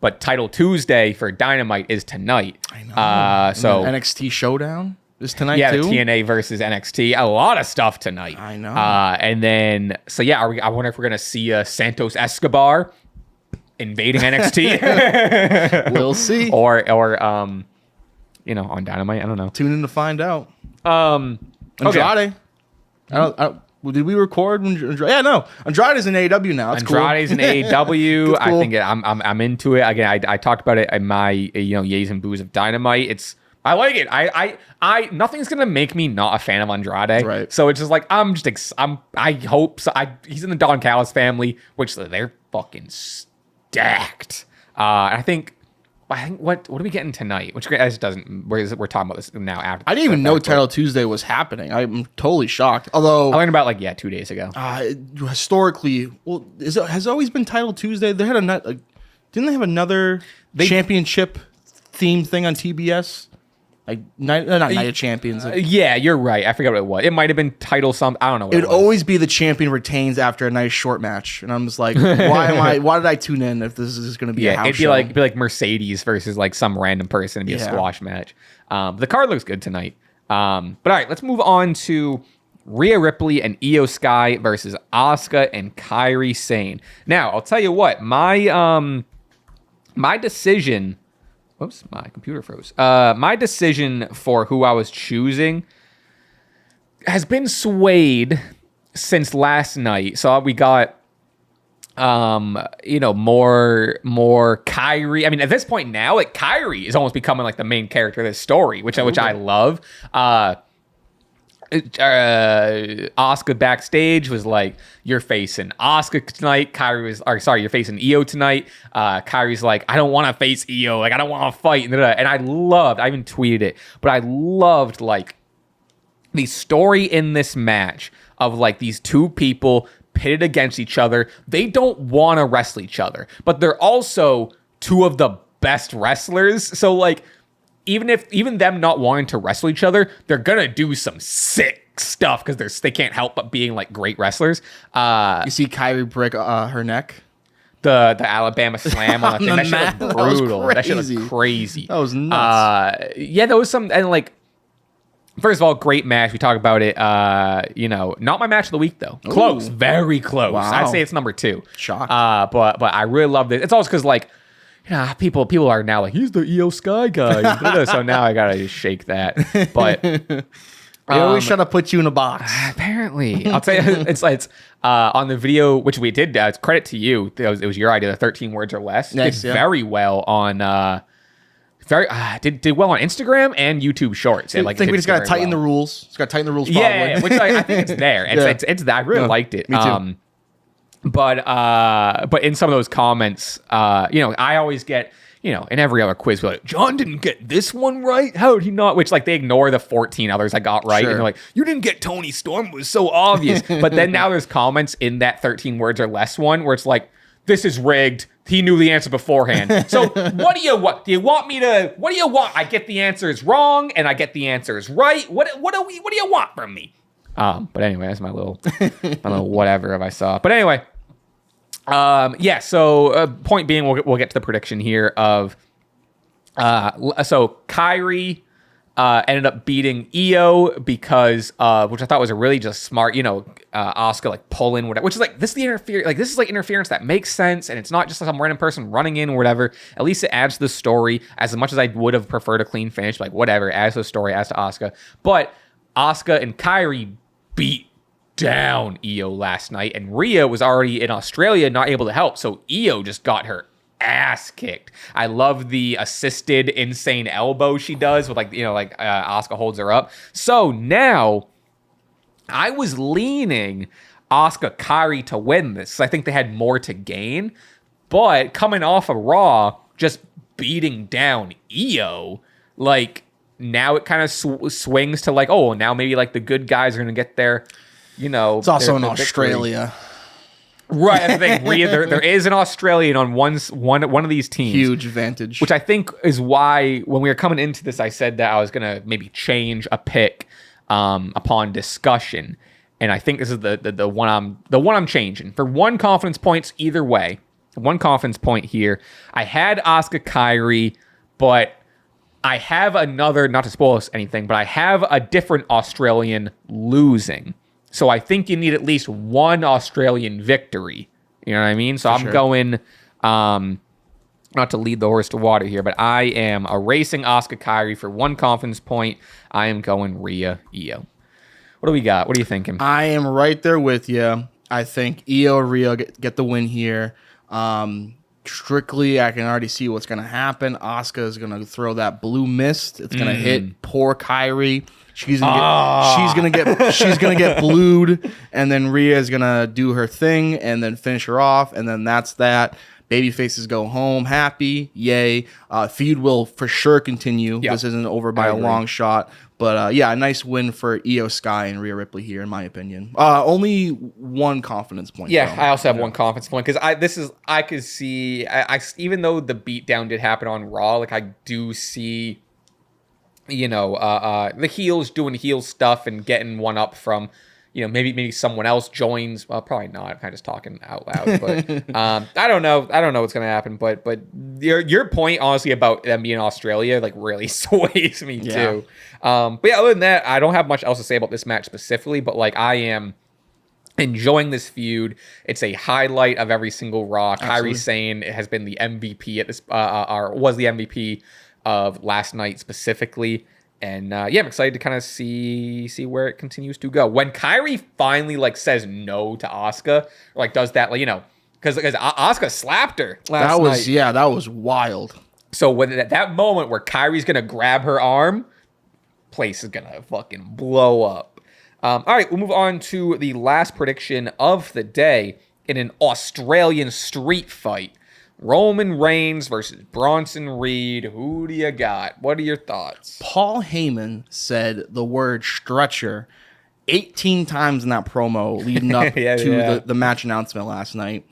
but title Tuesday for Dynamite is tonight. I know. So NXT Showdown is tonight too. Yeah, the TNA versus NXT. A lot of stuff tonight. I know. And then so yeah, I wonder if we're gonna see Santos Escobar invading NXT. We'll see. Or on Dynamite. I don't know. Tune in to find out. Andrade. Okay. Did we record? Yeah, no. Andrade's in AEW now. That's Andrade's cool. in AEW. Cool. I think I'm into it. Again, I talked about it in my yays and boos of Dynamite. I like it. I nothing's gonna make me not a fan of Andrade. Right. So it's just like I hope so. He's in the Don Callis family, which they're fucking stacked. I think what are we getting tonight? Which guys doesn't. We're talking about this now after. I didn't even know Title Tuesday was happening. I'm totally shocked. Although I learned about 2 days ago. Historically, has it always been Title Tuesday? They had didn't they have another championship themed thing on TBS? Not Night of Champions. Yeah, you're right. I forgot what it was. It might have been title something. I don't know what it would always be the champion retains after a nice short match. And I'm just like, why did I tune in if this is going to be a house show? It'd be like Mercedes versus some random person. It'd be a squash match. The card looks good tonight. But all right, let's move on to Rhea Ripley and Io Sky versus Asuka and Kairi Sane. Now, I'll tell you what, my decision. Whoops, my computer froze. My decision for who I was choosing has been swayed since last night. So we got, more Kairi. I mean, at this point now, Kairi is almost becoming the main character of this story, which I love. Asuka backstage was like, you're facing Asuka tonight. You're facing Io tonight. Kairi's like, I don't want to face Io. I don't want to fight. And I even tweeted it, but I loved the story in this match of these two people pitted against each other. They don't want to wrestle each other, but they're also two of the best wrestlers. So even them not wanting to wrestle each other, they're gonna do some sick stuff because they can't help but being great wrestlers. You see Kairi break her neck. The Alabama slam on the thing. That shit was brutal. That shit was crazy. That was nuts. There was some first of all, great match. We talk about it. Not my match of the week though. Ooh. Close, very close. Wow. I'd say it's number 2. Shock. But I really loved it. It's also because people are now he's the Io Sky guy. So now I gotta just shake that. But they always try to put you in a box. Apparently, I'll tell you, it's on the video which we did. It's credit to you. It was your idea. The 13 words or less. Nice, did very well on. Did well on Instagram and YouTube Shorts. I think we just gotta tighten the rules. Just gotta tighten the rules. Yeah, which I think it's there. It's that. I really liked it. Me too. But in some of those comments, I always get, in every other quiz, we're like, John didn't get this one right. How did he not? Which they ignore the 14 others I got right. Sure. And they're like, you didn't get Tony Storm. It was so obvious. But then now there's comments in that 13 words or less one where it's like, this is rigged. He knew the answer beforehand. So what do you want? Do you want me to, what do you want? I get the answers wrong and I get the answers right. What do you want from me? But anyway, that's my little whatever if I saw. But anyway, so point being, we'll get to the prediction here of, so Kairi ended up beating Io because, which I thought was a really just smart, Asuka pull in whatever, which is this is the interference, this is interference that makes sense, and it's not just some random person running in or whatever. At least it adds to the story as much as I would have preferred a clean finish, whatever, adds to the story, adds to Asuka. But Asuka and Kairi beat down Io last night, and Rhea was already in Australia, not able to help, so Io just got her ass kicked. I love the assisted insane elbow she does with Asuka holds her up. So now I was leaning Asuka Kairi to win this. I think they had more to gain, but coming off of Raw, just beating down Io, now it kind of swings to now maybe the good guys are gonna get their, it's also in Australia. Right, I think there is an Australian on one of these teams. Huge advantage. Which I think is why when we were coming into this, I said that I was gonna maybe change a pick upon discussion, and I think this is the one I'm changing for 1 confidence points either way. 1 confidence point here. I had Asuka Kairi, but I have another, not to spoil us anything, but I have a different Australian losing. So I think you need at least 1 Australian victory. You know what I mean? So I'm going, not to lead the horse to water here, but I am erasing Asuka Kairi for 1 confidence point. I am going Rhea Io. What do we got? What are you thinking? I am right there with you. I think Io Rhea get the win here. Strictly, I can already see what's going to happen. Asuka is going to throw that blue mist. It's going to hit poor Kairi. She's gonna get blued, and then Rhea is gonna do her thing and then finish her off, and then that's that. Babyfaces go home happy, yay. Feud will for sure continue. Yep. This isn't over by a long shot, but a nice win for Io Sky and Rhea Ripley here, in my opinion. Only one confidence point. Yeah, though. I also have one confidence point because I could see, even though the beatdown did happen on Raw, like I do see, the heels doing heel stuff and getting one up from. Maybe someone else joins. Well, probably not. I'm kind of just talking out loud, but I don't know. I don't know what's gonna happen. But your point, honestly, about them being in Australia, like really sways me too. But yeah, other than that, I don't have much else to say about this match specifically. But like, I am enjoying this feud. It's a highlight of every single Raw. Kairi Sane has been the MVP at this, or was the MVP of last night specifically. And I'm excited to kind of see where it continues to go. When Kairi finally says no to Asuka, or does that, because Asuka slapped her last night. That was wild. So when at that moment where Kairi's gonna grab her arm, place is gonna fucking blow up. All right, we'll move on to the last prediction of the day in an Australian street fight. Roman Reigns versus Bronson Reed. Who do you got? What are your thoughts? Paul Heyman said the word stretcher 18 times in that promo leading up to the match announcement last night.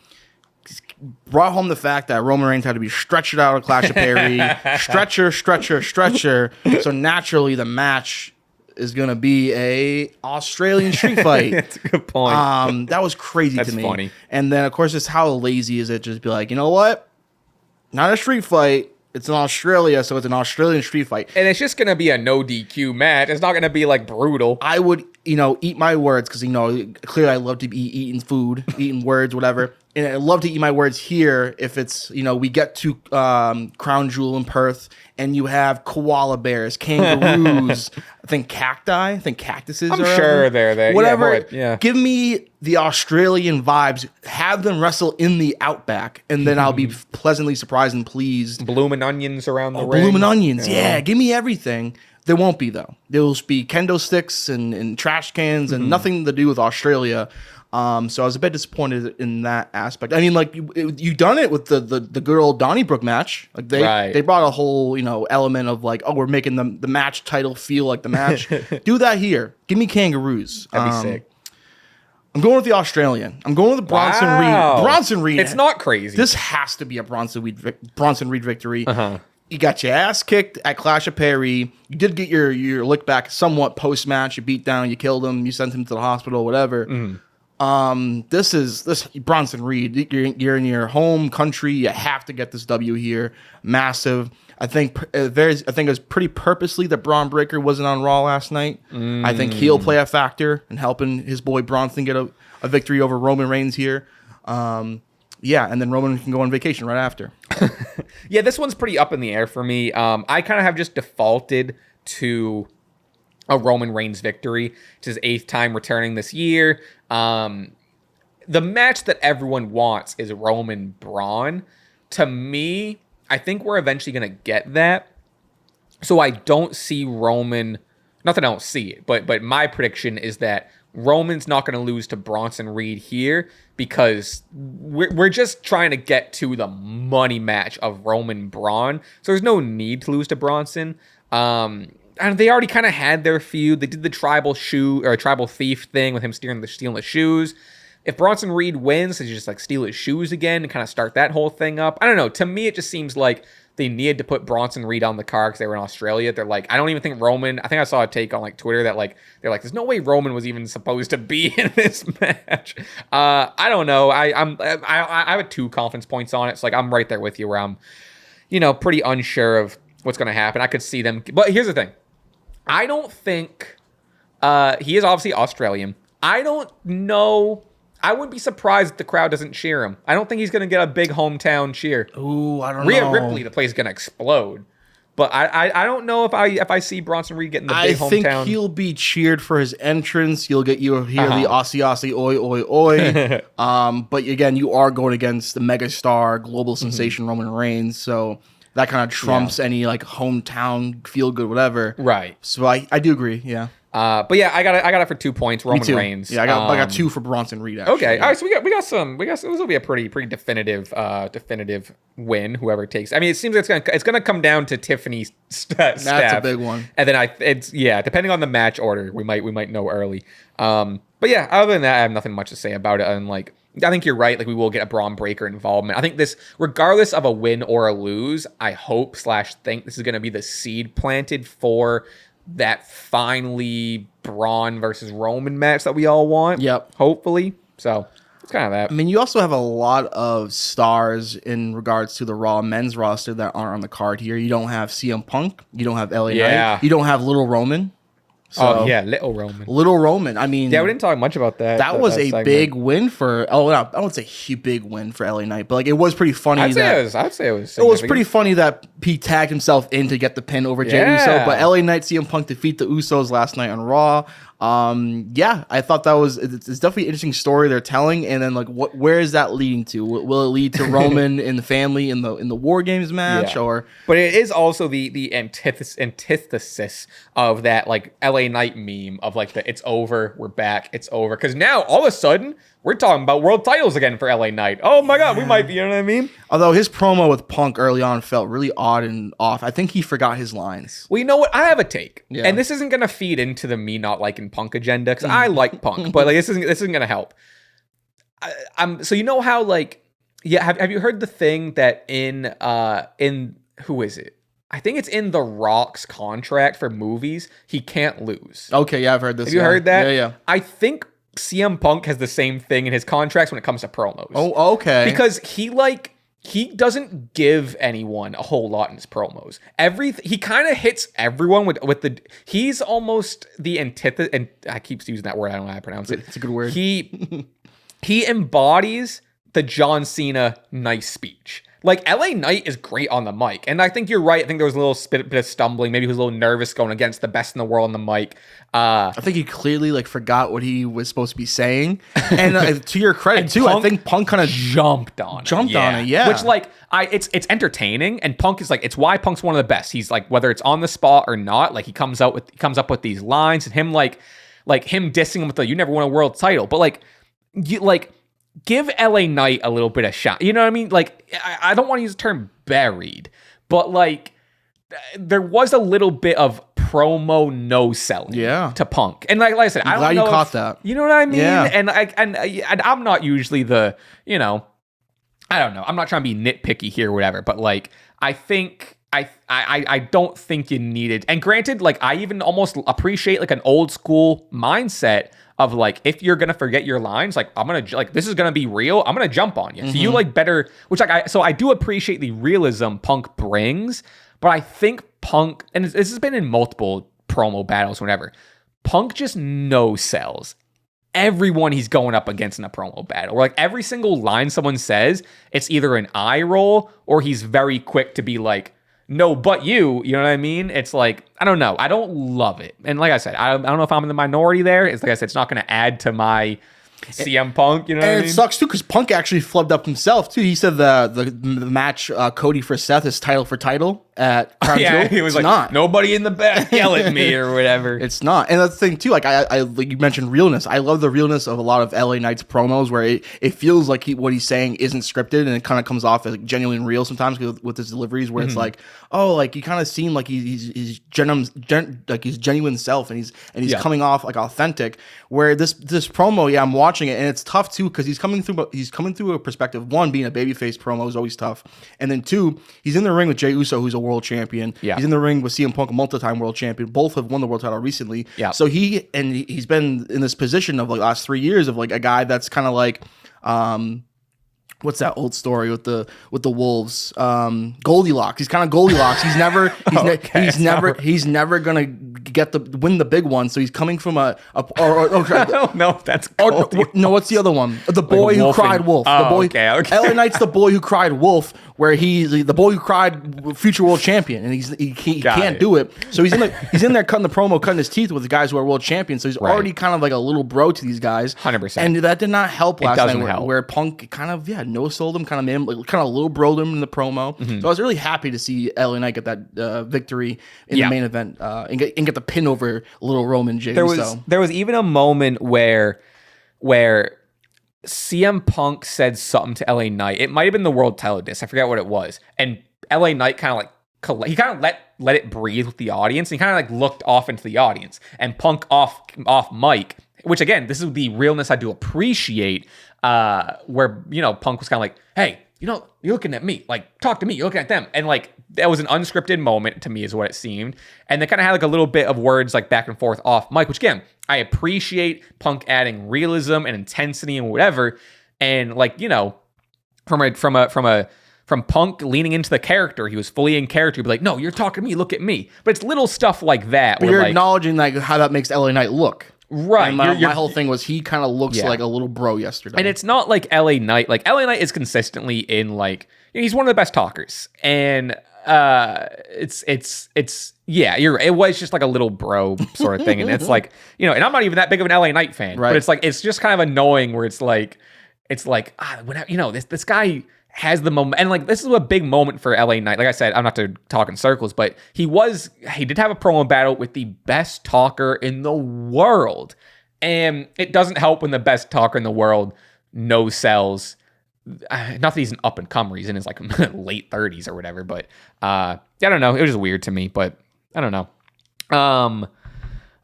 Brought home the fact that Roman Reigns had to be stretched out of Clash of Perry. Stretcher. So naturally the match is going to be a Australian street fight. That's a good point. That was crazy to me. That's funny. And then, of course, just how lazy is it just be like, you know what? Not a street fight. It's in Australia, so it's an Australian street fight. And it's just going to be a no DQ match. It's not going to be, brutal. I would, eat my words because, clearly I love to be eating food, eating words, whatever. And I love to eat my words here if it's, we get to Crown Jewel in Perth and you have koala bears, kangaroos, I think cactuses. I'm sure they're there. Whatever. Yeah. Give me the Australian vibes. Have them wrestle in the outback, and then I'll be pleasantly surprised and pleased. Blooming onions around the ring. Blooming onions. Yeah. Give me everything. There won't be, though. There will be kendo sticks and trash cans and nothing to do with Australia. So I was a bit disappointed in that aspect. I mean, you done it with the good old Donnybrook match. They brought a whole element of we're making the match title feel like the match. Do that here. Give me kangaroos. That'd be sick. I'm going with the Australian. I'm going with the Bronson Reed. Bronson Reed. It's not crazy. This has to be a Bronson Reed victory. You got your ass kicked at Clash of Perry. You did get your lick back somewhat post match. You beat down. You killed him. You sent him to the hospital. Whatever. This Bronson Reed. You're in your home country. You have to get this W here. Massive. I think it was pretty purposely that Braun Breaker wasn't on Raw last night. I think he'll play a factor in helping his boy Bronson get a victory over Roman Reigns here. And then Roman can go on vacation right after. Yeah, this one's pretty up in the air for me. I kind of have just defaulted to a Roman Reigns victory. It's his 8th time returning this year. The match that everyone wants is Roman Braun. To me, I think we're eventually going to get that. So I don't see Roman, not that I don't see it, but my prediction is that Roman's not going to lose to Bronson Reed here because we're just trying to get to the money match of Roman Braun. So there's no need to lose to Bronson. And they already kind of had their feud. They did the tribal thief thing with him stealing the shoes. If Bronson Reed wins, they just steal his shoes again and kind of start that whole thing up. I don't know. To me, it just seems like they needed to put Bronson Reed on the card because they were in Australia. They're I don't even think Roman. I think I saw a take on Twitter that they're there's no way Roman was even supposed to be in this match. I don't know. I have a 2 confidence points on it. So I'm right there with you where I'm, pretty unsure of what's going to happen. I could see them, but here's the thing. I don't think he is obviously Australian. I don't know. I wouldn't be surprised if the crowd doesn't cheer him. I don't think he's going to get a big hometown cheer. Ooh, I don't know. Rhea Ripley, the place is going to explode. But I don't know if I see Bronson Reed getting the big hometown. I think he'll be cheered for his entrance. You'll hear the Aussie, oi, oi, oi. But again, you are going against the megastar, global sensation Roman Reigns. So that kind of trumps any like hometown feel good, whatever. Right. So I do agree. Yeah. But yeah, I got it for 2 points. Roman Reigns. Yeah, I got 2 for Bronson Reed. Actually. Okay, all right. So we got this will be a pretty definitive win. Whoever takes. I mean, it seems like it's gonna come down to Tiffany's Steph. That's a big one. And then depending on the match order, we might know early. But yeah, other than that, I have nothing much to say about it. And like, I think you're right. Like, we will get a Braun Breaker involvement. I think this, regardless of a win or a lose, I hope / think this is gonna be the seed planted for that finally Braun versus Roman match that we all want. Yep. Hopefully. So it's kind of that. I mean, you also have a lot of stars in regards to the Raw men's roster that aren't on the card here. You don't have CM Punk. You don't have LA Knight. You don't have Little Roman. So, Little Roman. Little Roman. I mean, we didn't talk much about that. That was a big win for. Oh, no, I don't say big win for LA Knight, but like it was pretty funny. I'd say it was. It was pretty funny that he tagged himself in to get the pin over Jey Uso. But LA Knight, CM Punk defeat the Usos last night on Raw. I thought that was it's definitely an interesting story they're telling. And then like, where is that leading to? Will it lead to Roman and the family in the War Games match or? But it is also the antithesis of that like LA Knight meme of like it's over, we're back, it's over. Because now all of a sudden we're talking about world titles again for LA Knight. Oh my God, we might be, you know what I mean? Although his promo with Punk early on felt really odd and off. I think he forgot his lines. Well, you know what? I have a take. Yeah. And this isn't going to feed into the me not liking Punk agenda because I like Punk, but like this isn't going to help. So you know how like, have you heard the thing that in who is it? I think it's in The Rock's contract for movies. He can't lose. Okay, yeah, I've heard this. Have you heard that? Yeah. I think CM Punk has the same thing in his contracts when it comes to promos. Oh, okay. Because he doesn't give anyone a whole lot in his promos. He kind of hits everyone with the. He's almost the antithesis, and I keep using that word. I don't know how to pronounce it. It's a good word. He embodies the John Cena nice speech. Like, LA Knight is great on the mic. And I think you're right. I think there was a little bit of stumbling. Maybe he was a little nervous going against the best in the world on the mic. I think he clearly, like, forgot what he was supposed to be saying. And to your credit, too, I think Punk kind of jumped on it. Yeah. Which, like, it's entertaining. And Punk is, like, it's why Punk's one of the best. He's, like, whether it's on the spot or not, like, he comes up with these lines. And him, like him dissing him with you never won a world title. But, give LA Knight a little bit of shot. You know what I mean? Like, I don't want to use the term buried, but like there was a little bit of promo no selling to Punk. And like I said, I'm glad you caught that. You know what I mean? Yeah. And I'm not usually the, you know, I don't know. I'm not trying to be nitpicky here or whatever, but like I think I don't think you needed. And granted, like I even almost appreciate like an old school mindset of like, if you're gonna forget your lines, like I'm gonna like this is gonna be real. I'm gonna jump on you. Mm-hmm. So you like better, which like I do appreciate the realism Punk brings, but I think Punk, and this has been in multiple promo battles, whatever. Punk just no sells everyone he's going up against in a promo battle. Or like every single line someone says, it's either an eye roll or he's very quick to be like, no, but you know what I mean? It's like, I don't know. I don't love it. And like I said, I don't know if I'm in the minority there. It's like I said, it's not going to add to my CM Punk, you know what I mean? And it sucks too because Punk actually flubbed up himself too. He said the match Cody for Seth is title for title at Crown Jewel. He was like, not. Nobody in the back yell at me or whatever. It's not. And that's the thing too. Like I like you mentioned realness. I love the realness of a lot of LA Knight's promos where it feels like what he's saying isn't scripted and it kind of comes off as like genuinely real sometimes with his deliveries where it's like, oh, like you kind of seem like he's genuine self and he's coming off like authentic. Where this promo, I'm watching it and it's tough too because he's coming through a perspective. One, being a babyface promo is always tough, and then two, he's in the ring with Jey Uso, who's a world champion. Yeah. He's in the ring with CM Punk, a multi-time world champion. Both have won the world title recently. Yeah. So he's been in this position of like last 3 years of like a guy that's kind of like, what's that old story with the wolves? Goldilocks. He's kind of Goldilocks. He's never gonna win the big one. So he's coming from I don't know if that's Goldilocks. No, what's the other one? The boy who cried wolf. The boy. Okay. LA Knight's the boy who cried wolf, where he's the boy who cried, future world champion, and he can't do it. So he's in there cutting the promo, cutting his teeth with the guys who are world champions. So he's already kind of like a little bro to these guys. 100%. And that did not help last night, where Punk kind of no sold him, kind of little broed him in the promo. So I was really happy to see LA Knight get that victory in the main event and get the pin over little Roman J. There was even a moment where CM Punk said something to LA Knight. It might have been the world title disc. I forget what it was. And LA Knight kind of like he kind of let it breathe with the audience. And he kind of like looked off into the audience. And Punk off mic, which again, this is the realness I do appreciate. Where Punk was kind of like, hey, you're looking at me. Like, talk to me. You're looking at them. And like that was an unscripted moment to me, is what it seemed. And they kind of had like a little bit of words like back and forth off mic, which again, I appreciate Punk adding realism and intensity and whatever. And like, from Punk leaning into the character, he was fully in character. He'd be like, no, you're talking to me, look at me. But it's little stuff like that. But you're acknowledging like how that makes LA Knight look. Right. And my whole thing was he kind of looks like a little bro yesterday. And it's not like LA Knight. Like LA Knight is consistently in like, he's one of the best talkers. And you're right. It was just like a little bro sort of thing. And it's like, and I'm not even that big of an LA Knight fan, but it's like, it's just kind of annoying where it's like, this guy has the moment. And like, this is a big moment for LA Knight. Like I said, I'm not to talk in circles, but he did have a promo battle with the best talker in the world. And it doesn't help when the best talker in the world no sells. Not that he's an up and comer, he's in his like late 30s or whatever, but I don't know. It was just weird to me, but I don't know.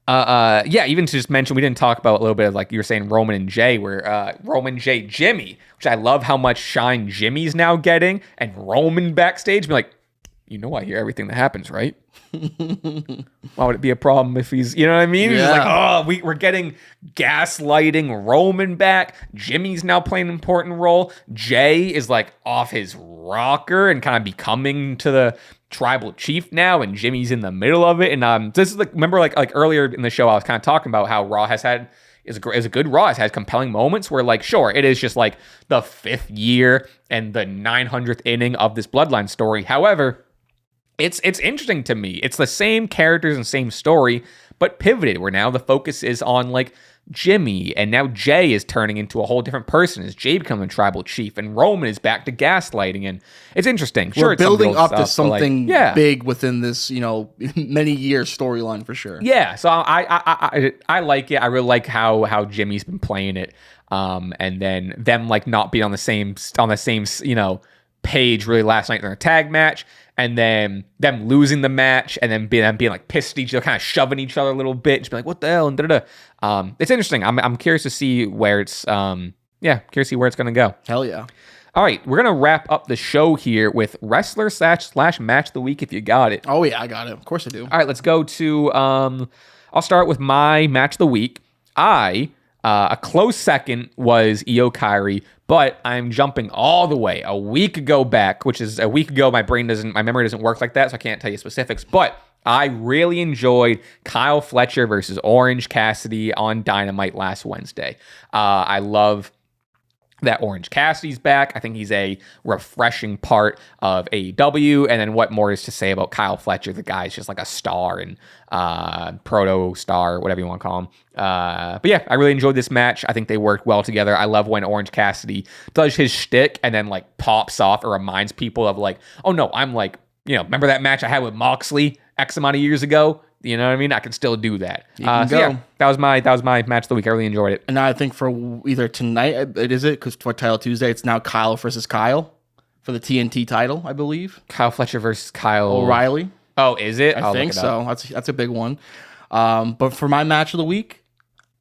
Even to just mention, we didn't talk about a little bit of like you were saying Roman and Jay, where Roman Jay Jimmy, which I love how much shine Jimmy's now getting, and Roman backstage be like, I hear everything that happens, right? Why would it be a problem if he's, you know what I mean? Yeah. He's like, we're getting gaslighting Roman back. Jimmy's now playing an important role. Jay is like off his rocker and kind of becoming to the tribal chief now, and Jimmy's in the middle of it. And this is like, remember like earlier in the show, I was kind of talking about how Raw is a good Raw. It has compelling moments where like, sure, it is just like the 5th year and the 900th inning of this bloodline story. However, it's interesting to me. It's the same characters and same story, but pivoted, where now the focus is on like Jimmy, and now Jay is turning into a whole different person as Jay becoming a tribal chief, and Roman is back to gaslighting, and it's interesting. We're building up to something big within this, many year storyline for sure. Yeah, so I like it. I really like how Jimmy's been playing it, and then them like not being on the same page really last night in their tag match. And then them losing the match, and then being like pissed at each other, kind of shoving each other a little bit, just be like, "What the hell?" And it's interesting. I'm curious to see where it's curious to see where it's gonna go. Hell yeah! All right, we're gonna wrap up the show here with wrestler / match of the week. If you got it. Oh yeah, I got it. Of course I do. All right, let's go to. I'll start with my match of the week. A close second was Io Kyrie, but I'm jumping all the way a week ago back, which is a week ago. My memory doesn't work like that, so I can't tell you specifics, but I really enjoyed Kyle Fletcher versus Orange Cassidy on Dynamite last Wednesday. I love that Orange Cassidy's back. I think he's a refreshing part of AEW. And then what more is to say about Kyle Fletcher? The guy's just like a star and proto star, whatever you want to call him. But yeah, I really enjoyed this match. I think they worked well together. I love when Orange Cassidy does his shtick and then like pops off or reminds people of like, oh no, I'm like, remember that match I had with Moxley X amount of years ago? You know what I mean? I can still do that. Yeah, that was my match of the week. I really enjoyed it. And I think for either tonight, because for Title Tuesday, it's now Kyle versus Kyle for the TNT title, I believe. Kyle Fletcher versus Kyle O'Reilly. Oh, is it? I think so. That's a big one. But for my match of the week,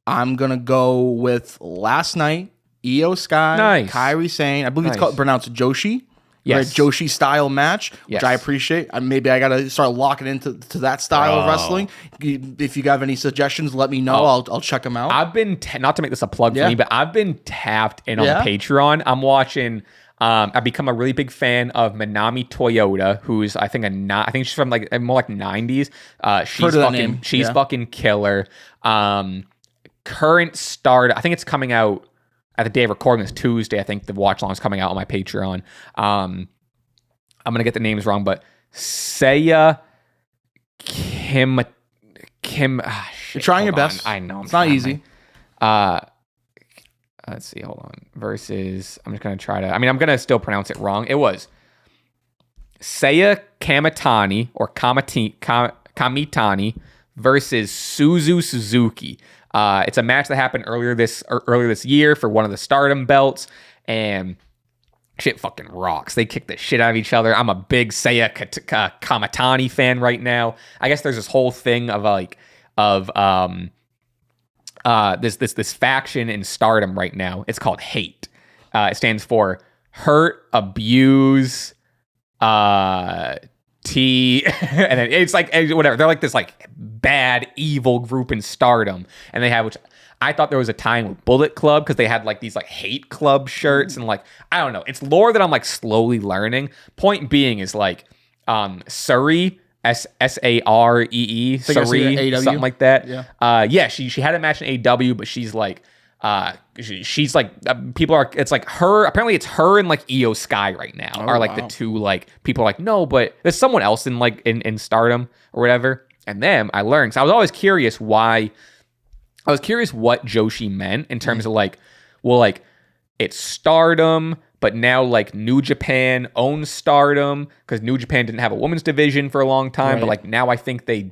I'm gonna go with last night. Io Sky, Kairi Sane. I believe it's pronounced Joshi. Yes. Joshi style match, which I appreciate. Maybe I got to start locking into that style of wrestling. If you have any suggestions, let me know. I'll check them out. I've been, not to make this a plug for me, but I've been tapped in on Patreon. I'm watching, I've become a really big fan of Manami Toyota, who's I think she's from like more like 90s. She's fucking killer. Current start, I think it's coming out at the day of recording is Tuesday. I think the watch along is coming out on my Patreon. I'm gonna get the names wrong, but Saya Kim. You're trying your best. I know it's not easy. Let's see. Hold on. Versus. I'm just gonna try to. I mean, I'm gonna still pronounce it wrong. It was Saya Kamitani or Kamitani versus Suzu Suzuki. It's a match that happened earlier this year for one of the Stardom belts, and shit fucking rocks. They kick the shit out of each other. I'm a big Saya Kamitani fan right now. I guess there's this whole thing of this faction in Stardom right now. It's called Hate. It stands for Hurt, Abuse, T, and then it's like whatever. They're like this like bad evil group in Stardom, and they have, which I thought there was a tie-in with Bullet Club because they had like these like Hate Club shirts, and like I don't know, it's lore that I'm like slowly learning. Point being is like Surrey, Saree, Surrey, something like that. Yeah. She had a match in AW, but she's like she's like people are, it's like her, apparently it's her and like Io Sky right now are like the two, like people are like, no, but there's someone else in like in Stardom or whatever. And then I learned, so I was always curious what Joshi meant in terms of like, well, like it's Stardom, but now like New Japan owns Stardom because New Japan didn't have a women's division for a long time, but like now I think they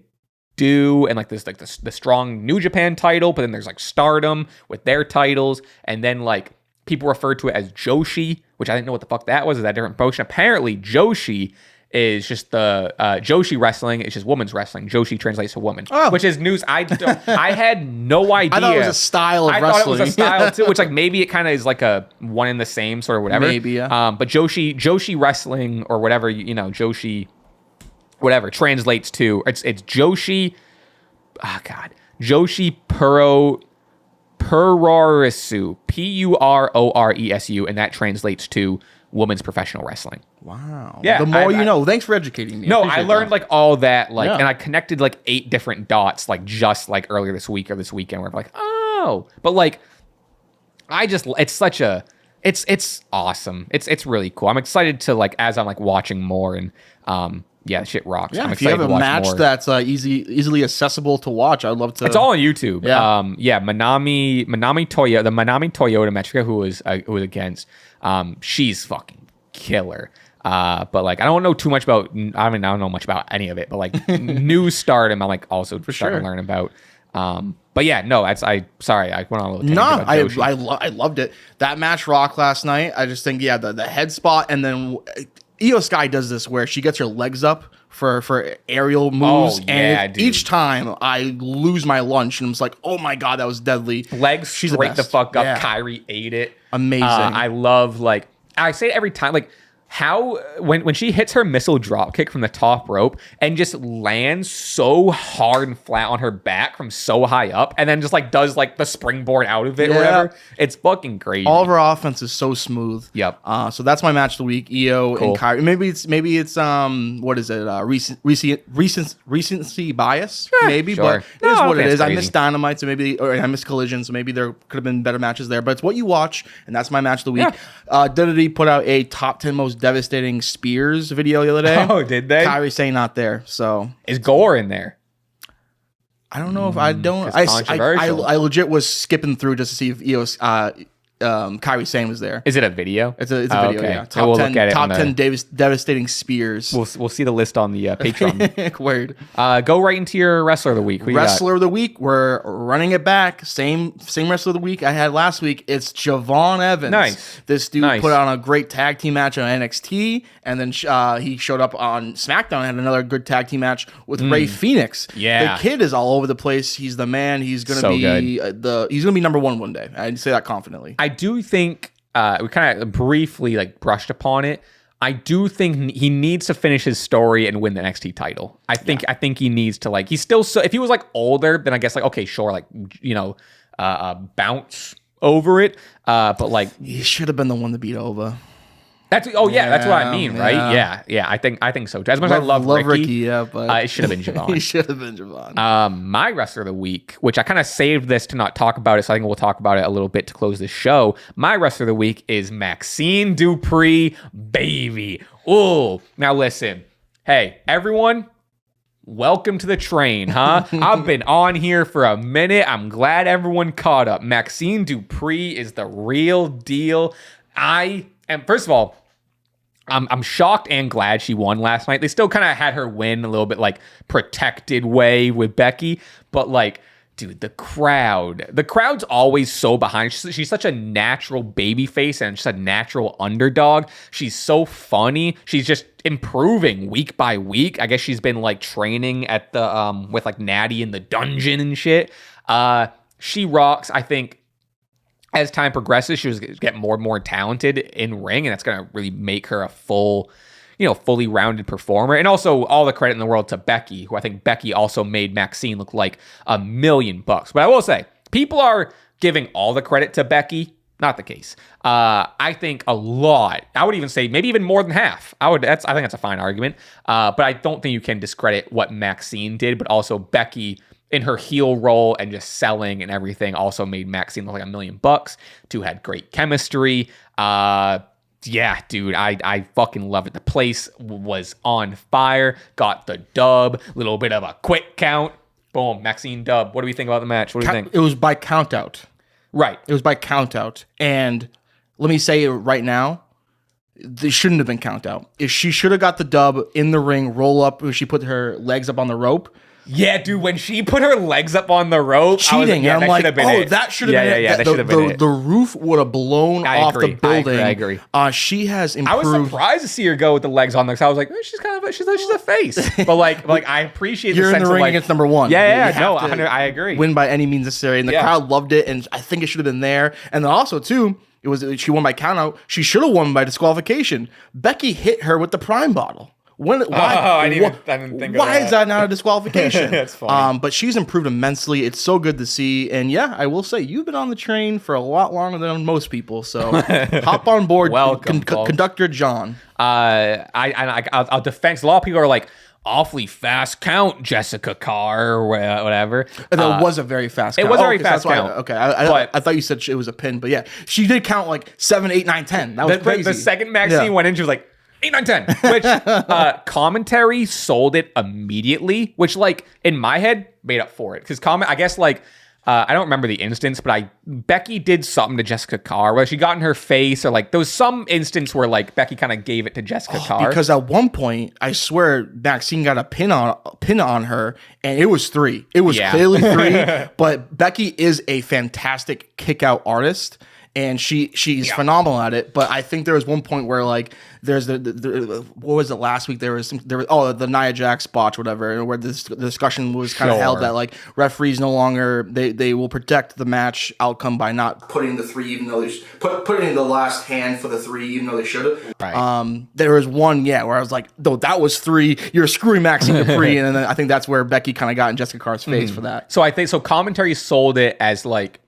do, and like this like the strong New Japan title, but then there's like Stardom with their titles, and then like people refer to it as Joshi, which I didn't know what the fuck that was. Is that a different promotion? Apparently Joshi is just the Joshi wrestling. It's just women's wrestling. Joshi translates to woman, which is news. I had no idea. I thought it was a style of wrestling. I thought it was a style too, which like maybe it kind of is like a one in the same sort of whatever. Maybe, yeah. But Joshi wrestling or whatever, you know, Joshi whatever translates to, it's Joshi. Joshi Puroresu, Puroresu, and that translates to women's professional wrestling. Wow. Yeah. The more you know. Thanks for educating me. No, I learned like all that, like, and I connected like 8 different dots, like just like earlier this week or this weekend, where I'm like, oh, but like, it's such a, it's awesome. It's really cool. I'm excited to like, as I'm like watching more, and yeah, shit rocks. Yeah, I'm if you have a match more that's easily accessible to watch, I'd love to. It's all on YouTube. Yeah. Manami Toyota, the Manami Toyota match, who was against. She's fucking killer. But like I don't know too much about. I don't know much about any of it. But like new Stardom, I'm like also starting to learn about. But yeah, no, I went on a little tangent about Joshi. I loved it. That match rocked last night. I just think the head spot, and then Io Sky does this where she gets her legs up for aerial moves, and each time I lose my lunch, and I'm just like, oh my god, that was deadly. Legs She's straight the fuck up. Yeah. Kyrie ate it. Amazing. I love, like, I say it every time, like, how when she hits her missile drop kick from the top rope and just lands so hard and flat on her back from so high up, and then just like does like the springboard out of it or whatever, it's fucking crazy. All of her offense is so smooth. Yep. So that's my match of the week. Io and Kyrie. Maybe it's what is it? Recency bias. Maybe, but it is what it is. I missed Dynamite, so I missed Collision, so maybe there could have been better matches there. But it's what you watch, and that's my match of the week. WWE put out a top 10 most devastating spears video the other day. Oh, did they? Kyrie saying not there. So is Gore in there? I don't know if I don't. I legit was skipping through just to see if Io's Kyrie Sane was there. Is it a video? It's a video. Okay. Yeah. Top 10 devastating spears. We'll see the list on the Patreon. Word. Go right into your wrestler of the week. Wrestler of the week. We're running it back. Same wrestler of the week I had last week. It's Javon Evans. Nice. This dude put on a great tag team match on NXT, and then he showed up on SmackDown and had another good tag team match with Rey Fenix. Yeah. The kid is all over the place. He's the man. He's gonna be he's gonna be number one day. I'd say that confidently. I do think we kind of briefly like brushed upon it. I do think he needs to finish his story and win the NXT title. I think he needs to, like, he's still so, if he was like older, then I guess like, okay, sure, like, you know, bounce over it. But like he should have been the one to beat Ova. That's that's what I mean, right? Yeah. I think so too. As much as I love Ricky, yeah, but it should have been Javon. He should have been Javon. My wrestler of the week, which I kind of saved this to not talk about it, so I think we'll talk about it a little bit to close this show. My wrestler of the week is Maxine Dupree, baby. Oh, now listen, hey everyone. Welcome to the train, huh? I've been on here for a minute. I'm glad everyone caught up. Maxine Dupree is the real deal. First of all, I'm shocked and glad she won last night. They still kind of had her win a little bit like protected way with Becky, but like, dude, the crowd's always so behind. She's such a natural baby face and just a natural underdog. She's so funny. She's just improving week by week. I guess she's been like training at the with like Natty in the dungeon and shit. She rocks. I think as time progresses, she was get more and more talented in ring, and that's going to really make her a fully rounded performer. And also all the credit in the world to Becky, who I think Becky also made Maxine look like $1 million. But I will say, people are giving all the credit to Becky. Not the case. I think a lot. I would even say maybe even more than half. I think that's a fine argument. But I don't think you can discredit what Maxine did, but also Becky in her heel role and just selling and everything also made Maxine look like $1 million. Two had great chemistry. Yeah, dude, I fucking love it. The place was on fire. Got the dub. Little bit of a quick count. Boom, Maxine dub. What do we think about the match? What do you think? It was by count out. Right. It was by count out. And let me say it right now. They shouldn't have been count out. If she should have got the dub in the ring, roll up, when she put her legs up on the rope. Yeah, dude, when she put her legs up on the rope, cheating. I was like, I'm like, that should have been it. Yeah, that should have been it. The roof would have blown off the building. I agree. She has improved. I was surprised to see her go with the legs on there. So I was like, she's a face. But like I appreciate you're the in sense the ring of like, against number one. I agree. Win by any means necessary, and the crowd loved it, and I think it should have been there. And then also too, she won by count out. She should have won by disqualification. Becky hit her with the prime bottle. I didn't think of that. Why is that not a disqualification? That's funny. But she's improved immensely. It's so good to see. And yeah, I will say, you've been on the train for a lot longer than most people. So hop on board. Welcome, Conductor John. I'll defend. A lot of people are like, awfully fast count, Jessica Carr, or whatever. That was a very fast count. It was a very fast count. I thought you said it was a pin, but yeah, she did count like 7, 8, 9, 10. That was crazy. The second Maxine went in, she was like, 8, 9, 10, which commentary sold it immediately, which like in my head made up for it. Because I guess like, I don't remember the instance, but Becky did something to Jessica Carr where she got in her face, or like there was some instance where like Becky kind of gave it to Jessica Carr. Because at one point, I swear Maxine got a pin on her, and it was 3. It was clearly 3. But Becky is a fantastic kick out artist. And she's phenomenal at it, but I think there was one point where like there's the what was it last week? There was the Nia Jax botch, whatever, where the discussion was kind of held that like referees no longer they will protect the match outcome by not putting the 3 even though they putting the last hand for the 3 even though they should have. Right. There was one where I was like, though that was 3, you're screwing Maxine Dupree, and then I think that's where Becky kind of got in Jessica Carr's face for that. So I think commentary sold it as like.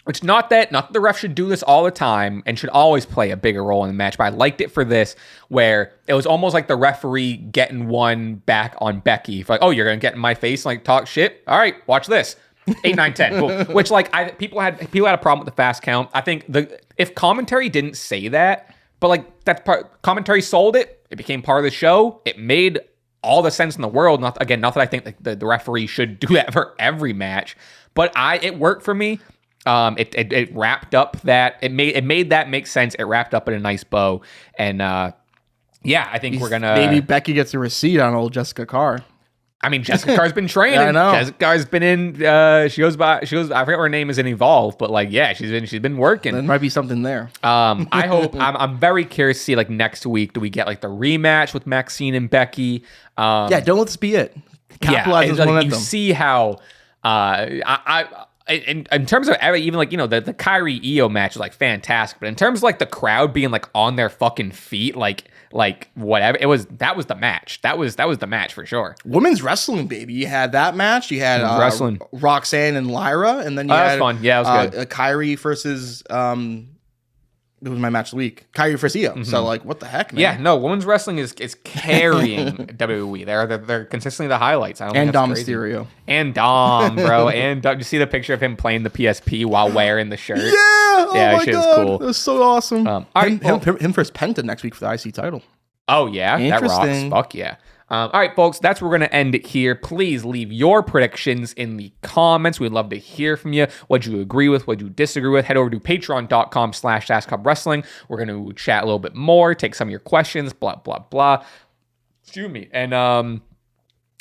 It's not that the ref should do this all the time and should always play a bigger role in the match, but I liked it for this, where it was almost like the referee getting one back on Becky. Like, oh, you're going to get in my face and like talk shit? All right, watch this. 8, 9, 10. Cool. Which like people had a problem with the fast count. I think if commentary didn't say that, but like commentary sold it, it became part of the show. It made all the sense in the world. Not that I think like, the referee should do that for every match, but it worked for me. It wrapped up that it made that make sense. It wrapped up in a nice bow, and I think we're gonna maybe Becky gets a receipt on old Jessica Carr. I mean, Jessica Carr's been training. I know. Jessica Carr's been in. She goes. I forget what her name is in Evolve, but like, yeah, she's been working. There might be something there. I hope. I'm very curious to see like next week. Do we get like the rematch with Maxine and Becky? Don't let this be it. Capitalize on momentum. You see how in terms of even like, the Kyrie Io match was like fantastic, but in terms of like the crowd being like on their fucking feet, like whatever, that was the match. That was the match for sure. Women's wrestling, baby. You had that match. You had wrestling. Roxanne and Lyra, and then you had fun. Yeah, it was good. Kyrie versus it was my match of the week. Kairi Frisio. So like, what the heck, man? Yeah, no, women's wrestling is carrying WWE. They're consistently the highlights. I don't And think Dom that's crazy. Mysterio. And Dom, bro. And Dom, you see the picture of him playing the PSP while wearing the shirt? Yeah. Oh yeah, my shit God. is cool. That was so awesome. All right, him versus Penta next week for the IC title. Oh yeah, that rocks. Interesting. Fuck yeah. All right, folks, that's where we're going to end it here. Please leave your predictions in the comments. We'd love to hear from you. What you agree with, what you disagree with. Head over to patreon.com/Stache Club Wrestling. We're going to chat a little bit more, take some of your questions, blah, blah, blah. Excuse me. And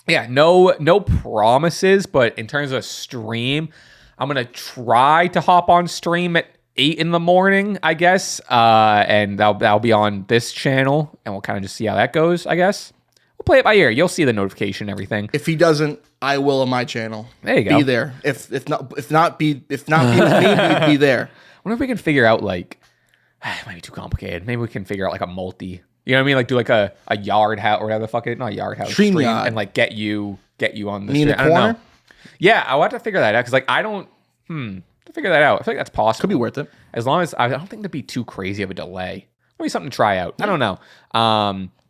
yeah, no promises, but in terms of stream, I'm going to try to hop on stream at 8 in the morning, I guess. And that'll be on this channel, and we'll kind of just see how that goes, I guess. We'll play it by ear. You'll see the notification and everything. If he doesn't, I will on my channel. There you go. Be there. If not be with me, be there. I wonder if we can figure out like it might be too complicated. Maybe we can figure out like a multi. You know what I mean? Like do like a yard house or whatever the fuck it is. Not a yard house. Stream and like get you on the Me in the corner? I don't know. Yeah, I'll have to figure that out because like I don't to figure that out. I feel like that's possible. Could be worth it. As long as I don't think that'd be too crazy of a delay. Maybe something to try out. I don't know.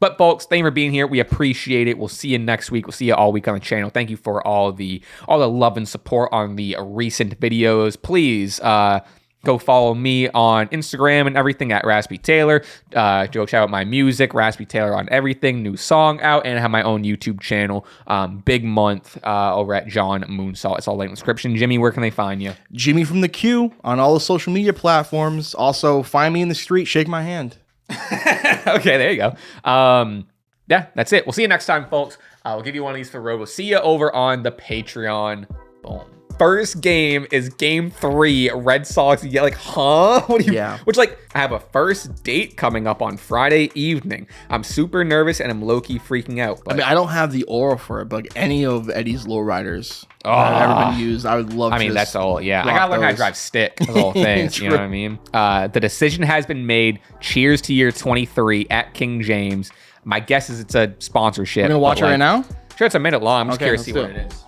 But folks, thank you for being here. We appreciate it. We'll see you next week. We'll see you all week on the channel. Thank you for all the love and support on the recent videos. Please go follow me on Instagram and everything at Raspy Taylor. Go check out my music, Raspy Taylor on everything. New song out, and I have my own YouTube channel. Big month over at John Moonsalt. It's all linked in the description. Jimmy, where can they find you? Jimmy from the Q on all the social media platforms. Also, find me in the street. Shake my hand. Okay, there you go. Yeah, that's it. We'll see you next time, folks. We'll give you one of these for the road. We'll see you over on the Patreon. Boom. First game is game 3. Red Sox. Yeah, like, huh? What do you? Yeah. Which, like, I have a first date coming up on Friday evening. I'm super nervous and I'm low-key freaking out. But I mean, I don't have the aura for it, but like any of Eddie's lowriders that have ever been used, I would love. I mean, that's all. Yeah, I gotta learn how to drive stick. That's the whole thing. You know what I mean? The decision has been made. Cheers to year 23 at King James. My guess is it's a sponsorship. We're gonna watch it right now. Sure, it's a minute long. I'm just Okay, curious to see let's what do it is.